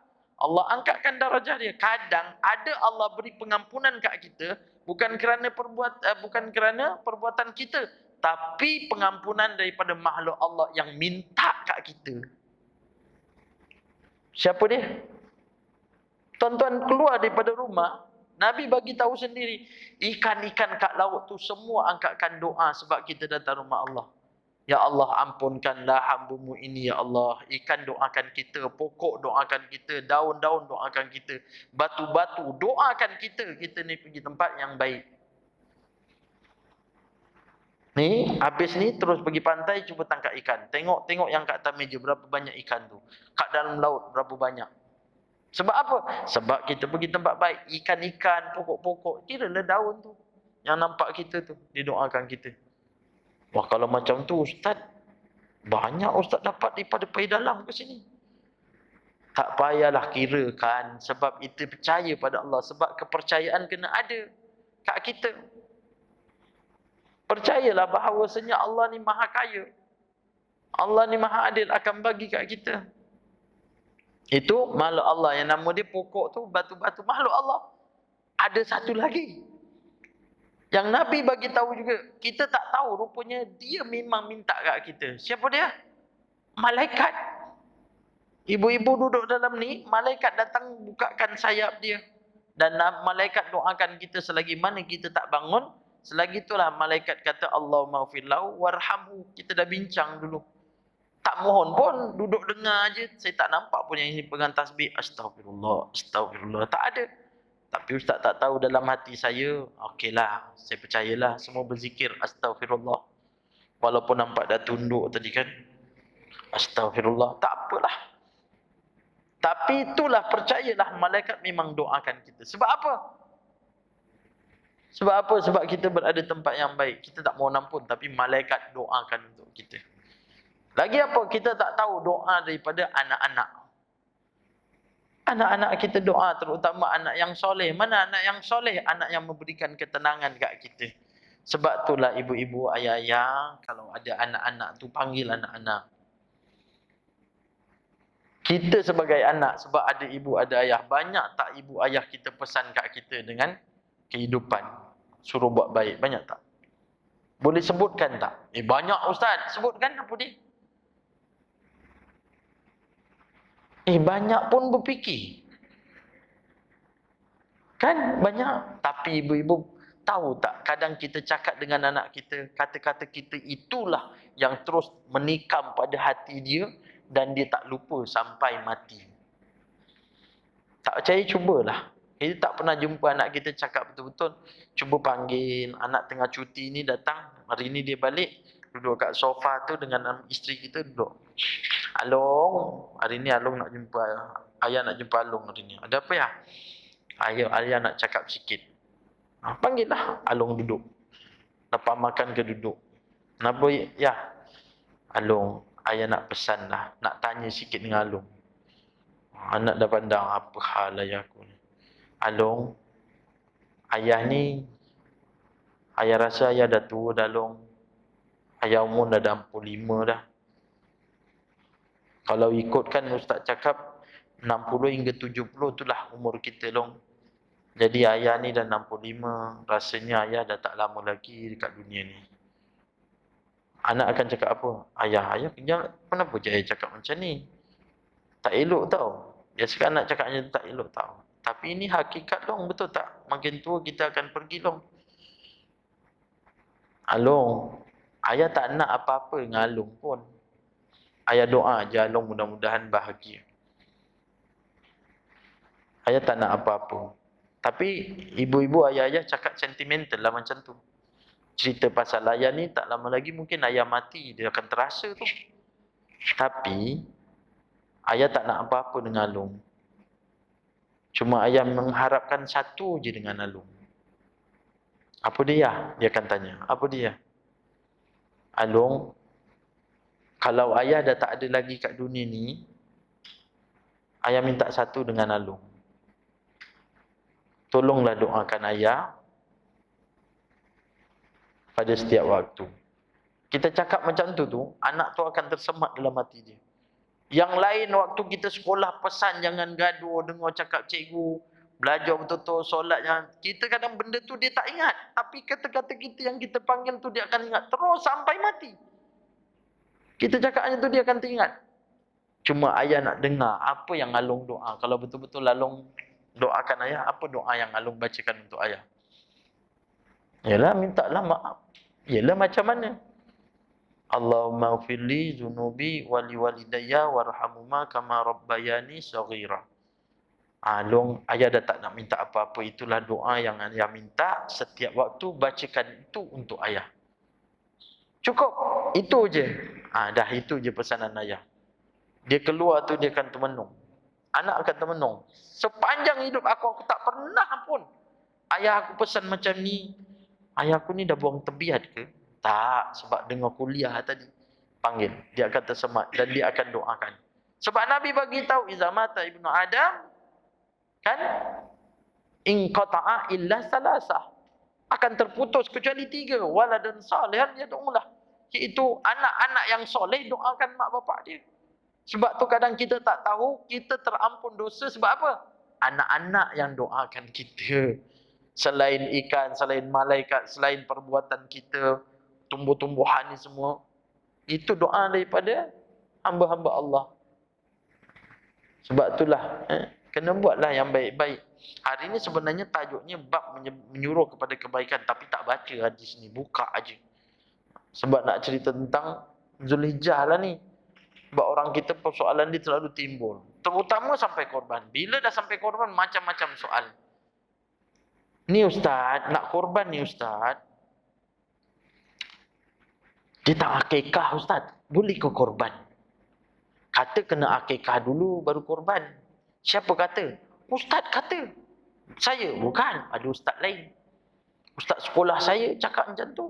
[SPEAKER 1] Allah angkatkan darjah dia. Kadang ada Allah beri pengampunan kat kita bukan kerana perbuatan kita, tapi pengampunan daripada makhluk Allah yang minta kat kita. Siapa dia? Tuan-tuan keluar daripada rumah, Nabi bagi tahu sendiri, ikan-ikan kat laut tu semua angkatkan doa sebab kita datang rumah Allah. Ya Allah, ampunkanlah hamba-Mu ini, ya Allah. Ikan doakan kita, pokok doakan kita, daun-daun doakan kita, batu-batu doakan kita. Kita ni pergi tempat yang baik. Ni, habis ni terus pergi pantai, cuba tangkap ikan. Tengok yang kat atas meja, berapa banyak ikan tu. Kat dalam laut, berapa banyak. Sebab apa? Sebab kita pergi tempat baik. Ikan-ikan, pokok-pokok, kiralah daun tu. Yang nampak kita tu, didoakan kita. Wah, kalau macam tu Ustaz, banyak Ustaz dapat daripada pergi dalam ke sini. Tak payahlah kirakan, sebab kita percaya pada Allah. Sebab kepercayaan kena ada kat kita. Percayalah bahawasanya Allah ni maha kaya. Allah ni maha adil, akan bagi kat kita. Itu makhluk Allah yang nama dia pokok tu, batu-batu, makhluk Allah. Ada satu lagi yang Nabi bagi tahu juga, kita tak tahu, rupanya dia memang minta kat kita. Siapa dia? Malaikat. Ibu-ibu duduk dalam ni, malaikat datang bukakan sayap dia. Dan malaikat doakan kita selagi mana kita tak bangun, selagi itulah malaikat kata Allahumma ghfirlahu warhamhu. Kita dah bincang dulu. Tak mohon pun, duduk dengar aje. Saya tak nampak pun yang ini pegang tasbih. Astagfirullah, astagfirullah. Tak ada. Tapi Ustaz tak tahu dalam hati saya, okeylah, saya percayalah semua berzikir astagfirullah. Walaupun nampak dah tunduk tadi kan. Astagfirullah, tak apalah. Tapi itulah, percayalah malaikat memang doakan kita. Sebab apa? Sebab apa? Sebab kita berada tempat yang baik. Kita tak mohon ampun, tapi malaikat doakan untuk kita. Lagi apa? Kita tak tahu doa daripada anak-anak. Anak-anak kita doa, terutama anak yang soleh. Mana anak yang soleh? Anak yang memberikan ketenangan kat kita. Sebab itulah ibu-ibu, ayah-ayah, kalau ada anak-anak tu, panggil anak-anak. Kita sebagai anak, sebab ada ibu, ada ayah. Banyak tak ibu ayah kita pesan kat kita dengan kehidupan? Suruh buat baik. Banyak tak? Boleh sebutkan tak? Banyak Ustaz. Sebutkan apa dia? Banyak pun berfikir. Kan banyak. Tapi ibu-ibu tahu tak, kadang kita cakap dengan anak kita, kata-kata kita itulah yang terus menikam pada hati dia dan dia tak lupa sampai mati. Tak percaya, cubalah. Kita tak pernah jumpa anak kita cakap betul-betul. Cuba panggil anak tengah cuti ni datang. Hari ni dia balik, duduk kat sofa tu dengan isteri kita duduk. Along, hari ni Along nak jumpa, ayah nak jumpa Along hari ni. Ada apa ya? Ayah nak cakap sikit. Panggil lah Along duduk. Lepas makan ke duduk. Kenapa ya? Along, ayah nak pesan lah. Nak tanya sikit dengan Along. Anak dah pandang, apa hal ayah aku ni? Along, ayah ni, ayah rasa ayah dah tua dah long. Ayah umur dah 65 dah. Kalau ikutkan Ustaz cakap 60 hingga 70 itulah umur kita long. Jadi ayah ni dah 65, rasanya ayah dah tak lama lagi dekat dunia ni. Anak akan cakap apa? Ayah kenapa je ayah cakap macam ni? Tak elok tau. Biasakan anak cakapnya tak elok tau. Tapi ini hakikat long, betul tak? Makin tua kita akan pergi long. Along, ayah tak nak apa-apa dengan Along pun. Ayah doa je Along mudah-mudahan bahagia. Ayah tak nak apa-apa. Tapi ibu-ibu ayah-ayah cakap sentimental lah macam tu. Cerita pasal ayah ni tak lama lagi mungkin ayah mati, dia akan terasa tu. Tapi ayah tak nak apa-apa dengan Along. Cuma ayah mengharapkan satu je dengan Along. Apa dia? Dia akan tanya. Apa dia? Along, kalau ayah dah tak ada lagi kat dunia ni, ayah minta satu dengan Along. Tolonglah doakan ayah pada setiap waktu. Kita cakap macam tu, anak tu akan tersemat dalam hati dia. Yang lain waktu kita sekolah pesan jangan gaduh, dengar cakap cikgu, belajar betul-betul, solat yang kita kadang benda tu dia tak ingat. Tapi kata-kata kita yang kita panggil tu dia akan ingat terus sampai mati. Kita cakapnya tu dia akan teringat. Cuma ayah nak dengar apa yang Along doa. Kalau betul-betul Along doakan ayah, apa doa yang Along bacakan untuk ayah? Yalah, mintalah maaf. Yalah, macam mana? Allahumma ghfirli zunubi wali walidayya warhamhuma kama rabbayani saghira. Long, ayah dah tak nak minta apa-apa. Itulah doa yang ayah minta. Setiap waktu bacakan itu untuk ayah. Cukup. Itu je. Dah itu je pesanan ayah. Dia keluar tu dia akan termenung. Anak akan termenung. Sepanjang hidup aku tak pernah pun ayah aku pesan macam ni. Ayah aku ni dah buang tebiat ke? Tak, sebab dengar kuliah tadi. Panggil, dia akan tersemat dan dia akan doakan. Sebab Nabi bagi tahu iza mata ibnu Adam kan in qata'a illa salasah. Akan terputus kecuali 3. Waladun salihan yad'ulah. Iaitu anak-anak yang soleh doakan mak bapak dia. Sebab tu kadang kita tak tahu kita terampun dosa sebab apa? Anak-anak yang doakan kita. Selain ikan, selain malaikat, selain perbuatan kita, tumbuh-tumbuhan ni semua, itu doa daripada hamba-hamba Allah. Sebab itulah kena buatlah yang baik-baik. Hari ni sebenarnya tajuknya bab menyuruh kepada kebaikan, tapi tak baca hadis ni, buka aja. Sebab nak cerita tentang Zulhijjah lah ni. Sebab orang kita persoalan dia selalu timbul, terutama sampai korban. Bila dah sampai korban, macam-macam soal. Ni ustaz, nak korban ni ustaz, dia tak akikah ustaz, boleh ke korban? Kata kena akikah dulu baru korban. Siapa kata? Ustaz kata. Saya bukan, ada ustaz lain. Ustaz sekolah saya cakap macam tu.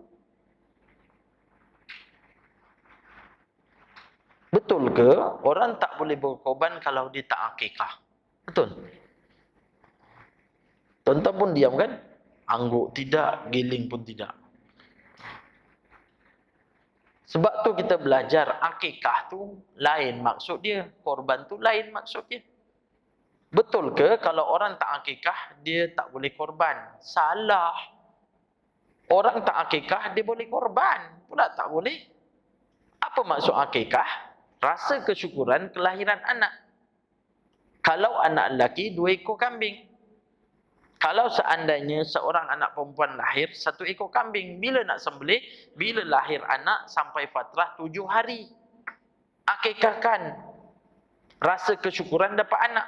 [SPEAKER 1] Betul ke orang tak boleh berkorban kalau dia tak akikah? Betul? Tuan-tuan pun diam kan? Angguk tidak, giling pun tidak. Sebab tu kita belajar akikah tu lain maksud dia, korban tu lain maksud dia. Betul ke kalau orang tak akikah dia tak boleh korban? Salah. Orang tak akikah dia boleh korban, pula tak boleh. Apa maksud akikah? Rasa kesyukuran kelahiran anak. Kalau anak lelaki 2 ekor kambing. Kalau seandainya seorang anak perempuan lahir 1 ekor kambing, bila nak sembelih? Bila lahir anak sampai fatrah 7 hari. Akikahkan. Rasa kesyukuran dapat anak.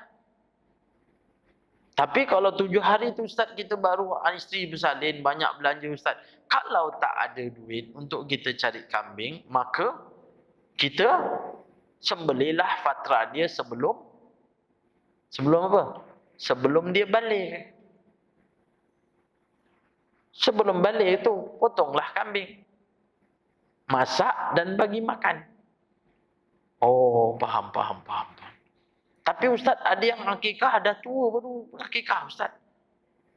[SPEAKER 1] Tapi kalau 7 hari tu ustaz kita baru isteri bersalin, banyak belanja ustaz. Kalau tak ada duit untuk kita cari kambing, maka kita sembelihlah fatrah dia sebelum apa? Sebelum dia balik. Sebelum balik itu, potonglah kambing. Masak dan bagi makan. Oh, faham. Tapi ustaz, ada yang akikah dah tua baru akikah ustaz.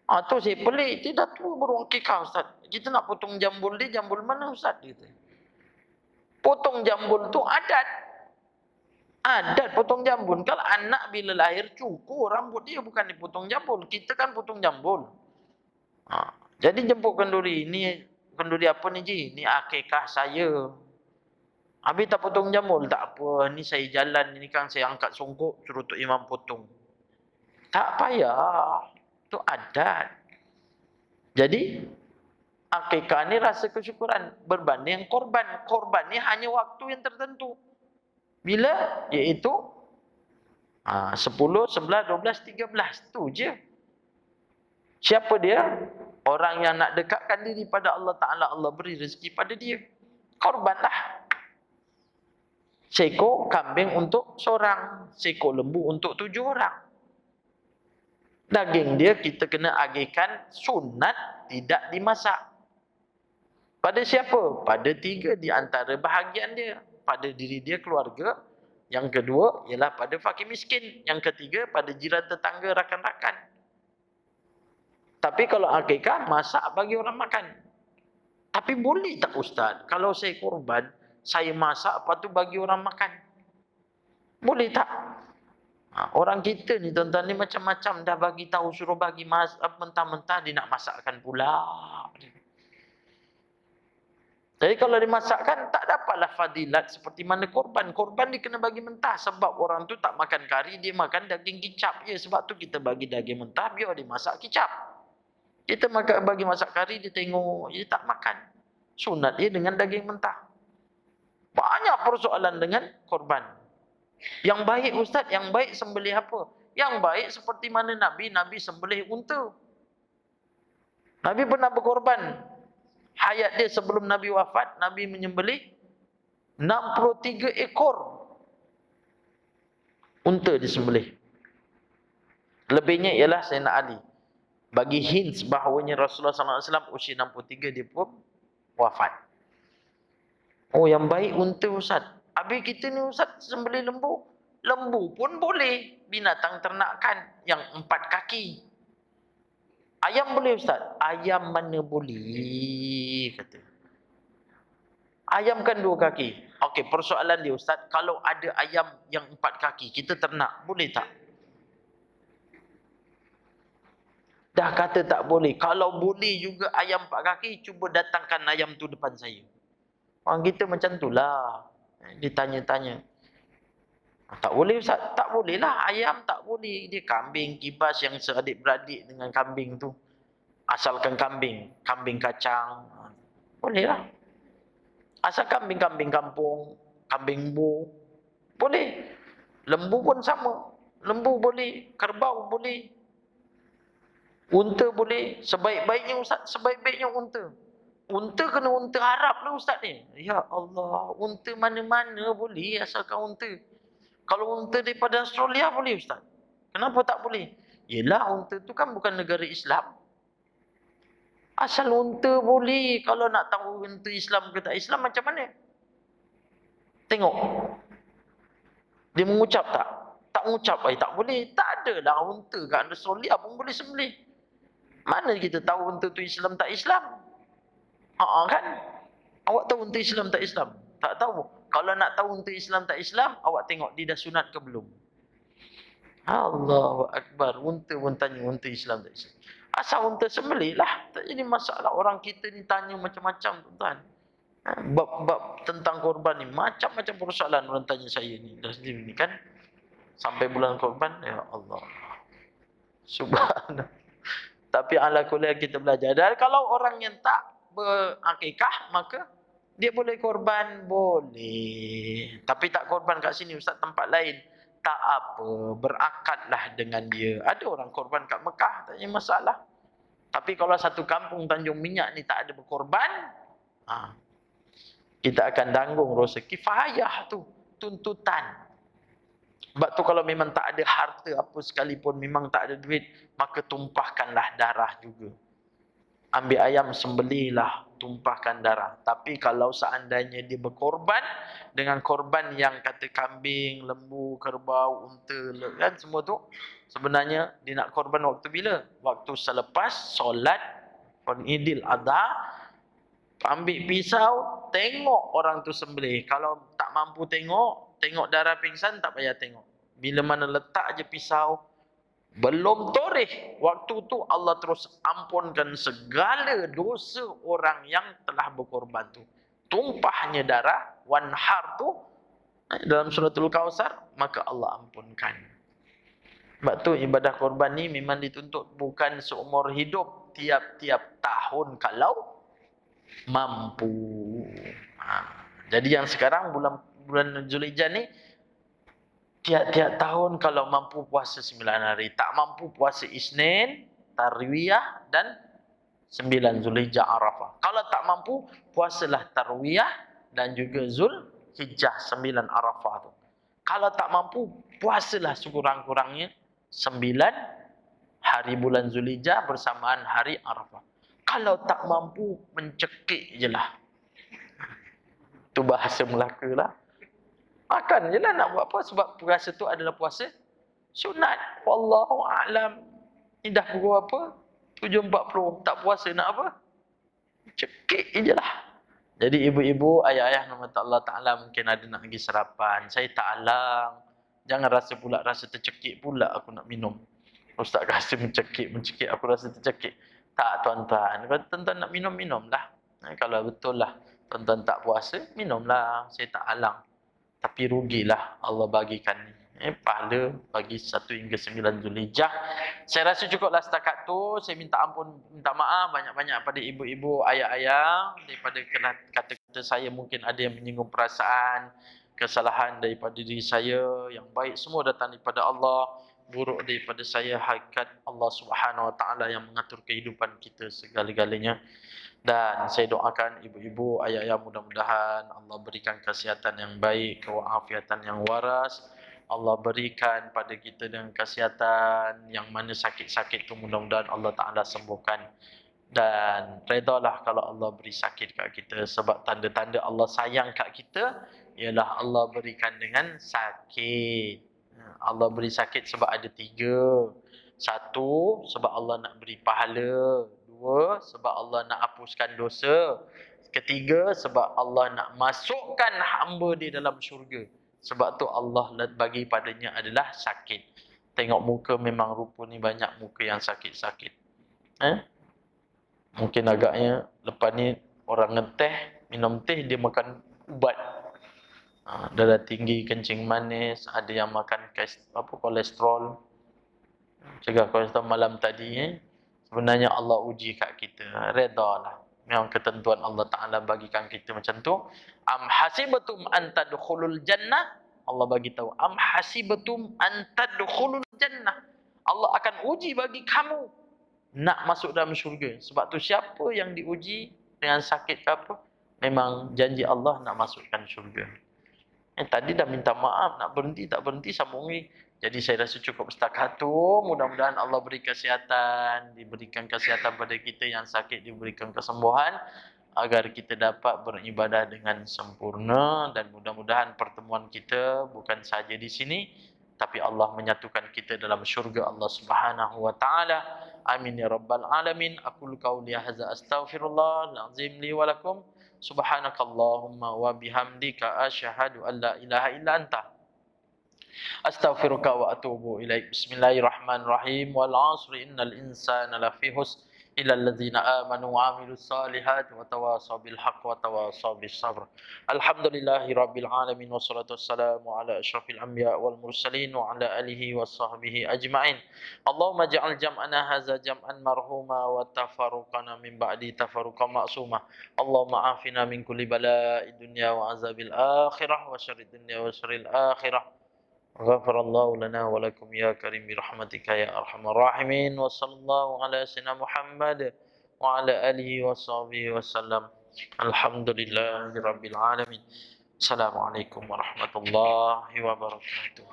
[SPEAKER 1] Tu saya pelik. Dia dah tua baru akikah Ustaz. Kita nak potong jambul dia, jambul mana Ustaz? Dia kata. Potong jambul tu adat. Adat potong jambul. Kalau anak bila lahir cukur rambut dia, bukan dipotong jambul. Kita kan potong jambul. Jadi jemput kenduri. Ni kenduri apa ni Ji? Ni akikah saya. Habis tak potong jambul? Tak apa. Ni saya jalan. Ni kan saya angkat songkok. Suruh Tok Imam potong. Tak payah. Itu adat. Jadi, akikah ni rasa kesyukuran. Berbanding korban. Korban ni hanya waktu yang tertentu. Bila? Iaitu 10, 11, 12, 13. Tu je. Siapa dia? Orang yang nak dekatkan diri pada Allah Ta'ala. Allah beri rezeki pada dia. Korbanlah. Seekor kambing untuk seorang. Seekor lembu untuk 7 orang. Daging dia kita kena agihkan sunat, tidak dimasak. Pada siapa? Pada 3 di antara bahagian dia. Pada diri dia, keluarga. Yang kedua ialah pada fakir miskin. Yang ketiga pada jiran tetangga, rakan-rakan. Tapi kalau akikah, masak bagi orang makan. Tapi boleh tak Ustaz? Kalau saya korban, saya masak, lepas tu bagi orang makan. Boleh tak? Orang kita ni tuan-tuan ni macam-macam. Dah bagi tahu suruh bagi mentah-mentah, dia nak masakkan pula. Jadi kalau dimasakkan, tak dapatlah fadilat seperti mana korban. Korban dia kena bagi mentah. Sebab orang tu tak makan kari, dia makan daging kicap je. Sebab tu kita bagi daging mentah, biar dia masak kicap. Kita bagi masak kari, dia tengok, dia tak makan. Sunat dia dengan daging mentah. Banyak persoalan dengan korban. Yang baik Ustaz, yang baik sembelih apa? Yang baik seperti mana Nabi sembelih unta. Nabi pernah berkorban. Hayat dia sebelum Nabi wafat, Nabi menyembelih 63 ekor unta disembelih. Lebihnya ialah Sayyidina Ali. Bagi hints bahawanya Rasulullah SAW usia 63 dia pun wafat. Oh, yang baik unta Ustaz. Habis kita ni Ustaz sembelih lembu. Lembu pun boleh. Binatang ternakan yang 4 kaki. Ayam boleh Ustaz? Ayam mana boleh? Kata. Ayam kan 2 kaki. Okey, persoalan dia Ustaz. Kalau ada ayam yang 4 kaki, kita ternak. Boleh tak? Dah kata tak boleh. Kalau boleh juga ayam 4 kaki, cuba datangkan ayam tu depan saya. Orang kita macam tu lah. Ditanya-tanya. Tak boleh Ustaz? Tak boleh lah. Ayam tak boleh. Dia kambing, kibas yang seadik-beradik dengan kambing tu. Asalkan kambing. Kambing kacang. Boleh lah. Asal kambing-kambing kampung. Kambing bu. Boleh. Lembu pun sama. Lembu boleh. Kerbau boleh. Unta boleh. Sebaik-baiknya Ustaz. Sebaik-baiknya unta. Unta kena unta Arab lah Ustaz ni. Ya Allah. Unta mana-mana boleh asalkan unta. Kalau unta daripada Australia boleh Ustaz. Kenapa tak boleh? Yelah unta tu kan bukan negara Islam. Asal unta boleh. Kalau nak tahu unta Islam ke tak Islam macam mana? Tengok. Dia mengucap tak? Tak mengucap. Tak boleh. Tak ada lah unta kat Australia pun boleh sembelih. Mana kita tahu unta tu Islam tak Islam? Kan? Awak tahu unta Islam tak Islam? Tak tahu. Kalau nak tahu unta Islam tak Islam, awak tengok dia dah sunat ke belum. Allahu Akbar. Unta pun tanya unta Islam tak Islam. Asal unta sembelih lah. Tak jadi masalah. Orang kita ni tanya macam-macam tuan. Bab-bab tentang korban ni. Macam-macam persoalan orang tanya saya ni. Dah sendiri ni kan. Sampai bulan korban. Ya Allah. Subhanallah. Tapi ala kuliah kita belajar. Dan kalau orang yang tak berakikah, maka dia boleh korban? Boleh. Tapi tak korban kat sini Ustaz, tempat lain. Tak apa. Berakadlah dengan dia. Ada orang korban kat Mekah, tak ada masalah. Tapi kalau satu kampung Tanjung Minyak ni tak ada berkorban, kita akan tanggung rasa kifayah tu. Tuntutan. Sebab tu kalau memang tak ada harta apa sekalipun, memang tak ada duit, maka tumpahkanlah darah juga. Ambil ayam, sembelihlah, tumpahkan darah. Tapi kalau seandainya dia berkorban dengan korban yang kata kambing, lembu, kerbau, unta, kan semua tu, Sebenarnya dia nak korban waktu bila? Waktu selepas solat Idul Adha, ambil pisau, tengok orang tu sembelih. Kalau tak mampu tengok darah pingsan, tak payah tengok. Bila mana letak je pisau, belum toreh, waktu tu Allah terus ampunkan segala dosa orang yang telah berkorban tu. Tumpahnya darah, wanhar tu, dalam suratul Kausar, maka Allah ampunkan. Sebab tu ibadah korban ni memang dituntut bukan seumur hidup, tiap-tiap tahun kalau mampu. Jadi yang sekarang bulan Zulhijjah ni tiap-tiap tahun kalau mampu puasa 9 hari, tak mampu puasa Isnin, Tarwiyah dan 9 Zulhijjah Arafah. Kalau tak mampu puasalah Tarwiyah dan juga Zulhijjah 9 Arafah tu. Kalau tak mampu puasalah sekurang-kurangnya 9 hari bulan Zulhijjah bersamaan hari Arafah. Kalau tak mampu, mencekik je lah. Itu bahasa Melaka lah. Makan je lah, nak buat apa? Sebab puasa tu adalah puasa sunat. Wallahu a'lam. Ni dah pukul apa? 7.40. Tak puasa nak apa? Cekik je lah. Jadi ibu-ibu, ayah-ayah nama Allah Ta'ala mungkin ada nak pergi sarapan. Saya tak alang. Jangan rasa pula, rasa tercekik pula aku nak minum. Ustaz rasa mencekik, aku rasa tercekik. Tak tuan-tuan. Kalau tuan-tuan nak minum, minumlah. Kalau betul lah tuan-tuan tak puasa, minumlah. Saya tak halang. Tapi rugilah Allah bagikan ni. Pahala bagi 1 hingga 9 Zulhijjah. Saya rasa cukuplah setakat tu. Saya minta ampun, minta maaf banyak-banyak pada ibu-ibu, ayah-ayah. Daripada kata-kata saya mungkin ada yang menyinggung perasaan, kesalahan daripada diri saya. Yang baik semua datang daripada Allah. Buruk daripada saya, hakikat Allah Subhanahu Wa Taala yang mengatur kehidupan kita segala-galanya. Dan saya doakan ibu-ibu, ayah-ayah, mudah-mudahan Allah berikan kesihatan yang baik, kewalafiatan yang waras. Allah berikan pada kita dengan kesihatan, yang mana sakit-sakit tu mudah-mudahan Allah Ta'ala sembuhkan. Dan redalah kalau Allah beri sakit kat kita, sebab tanda-tanda Allah sayang kat kita ialah Allah berikan dengan sakit. Allah beri sakit sebab ada 3. 1, sebab Allah nak beri pahala. 2, sebab Allah nak hapuskan dosa. 3, sebab Allah nak masukkan hamba di dalam syurga. Sebab tu Allah bagi padanya adalah sakit. Tengok muka memang rupa ni banyak muka yang sakit-sakit. Mungkin agaknya lepas ni orang ngeteh, minum teh, dia makan ubat. Darah tinggi, kencing manis, ada yang makan kolesterol. Cakap kolesterol malam tadi. Sebenarnya Allah uji kat kita. Redalah. Memang ketentuan Allah Ta'ala bagikan kita macam tu. Am hasibatum an tadkhulul jannah. Allah bagi tahu. Am hasibatum an tadkhulul jannah. Allah akan uji bagi kamu nak masuk dalam syurga. Sebab tu siapa yang diuji dengan sakit ke apa, memang janji Allah nak masukkan syurga. Tadi dah minta maaf, nak berhenti tak berhenti, sambung lagi. Jadi saya rasa cukup setakat tu. Mudah-mudahan Allah beri kesihatan, diberikan kesihatan pada kita, yang sakit diberikan kesembuhan, agar kita dapat beribadah dengan sempurna. Dan mudah-mudahan pertemuan kita bukan saja di sini, tapi Allah menyatukan kita dalam syurga Allah Subhanahu Wa Taala. Amin ya rabbal alamin. Aqulu qauli hadza astaghfirullah azim li wa lakum. Subhanakallahumma wa bihamdika asyhadu an la ilaha illa anta astaghfiruka wa atubu ilaik. Bismillahirrahmanirrahim. Wal 'asri innal insana lafi khusr illa alladzina amanu wa 'amilus solihati wa tawasaw bil haqq wa tawasaw bis sabr. Alhamdulillahi rabbil alamin, wassalatu wassalamu ala asyrafil anbiya wal mursalin wa ala alihi washabbihi ajmain. Allahumma ja'al jam'ana hadza jam'an marhuma wa tafarruqana min ba'di tafarruqan ma'suma. Allahumma afina min kulli bala'id dunya wa azabil akhirah wa syarrid dunya wa syarril akhirah. Ghafarallahu lana wa lakum ya karim bi rahmatika ya arhamar rahimin. Wa sallallahu ala sayyidina Muhammad wa ala alihi wa sahbihi wasallam. Alhamdulillahi rabbil alamin. Assalamualaikum warahmatullahi wabarakatuh.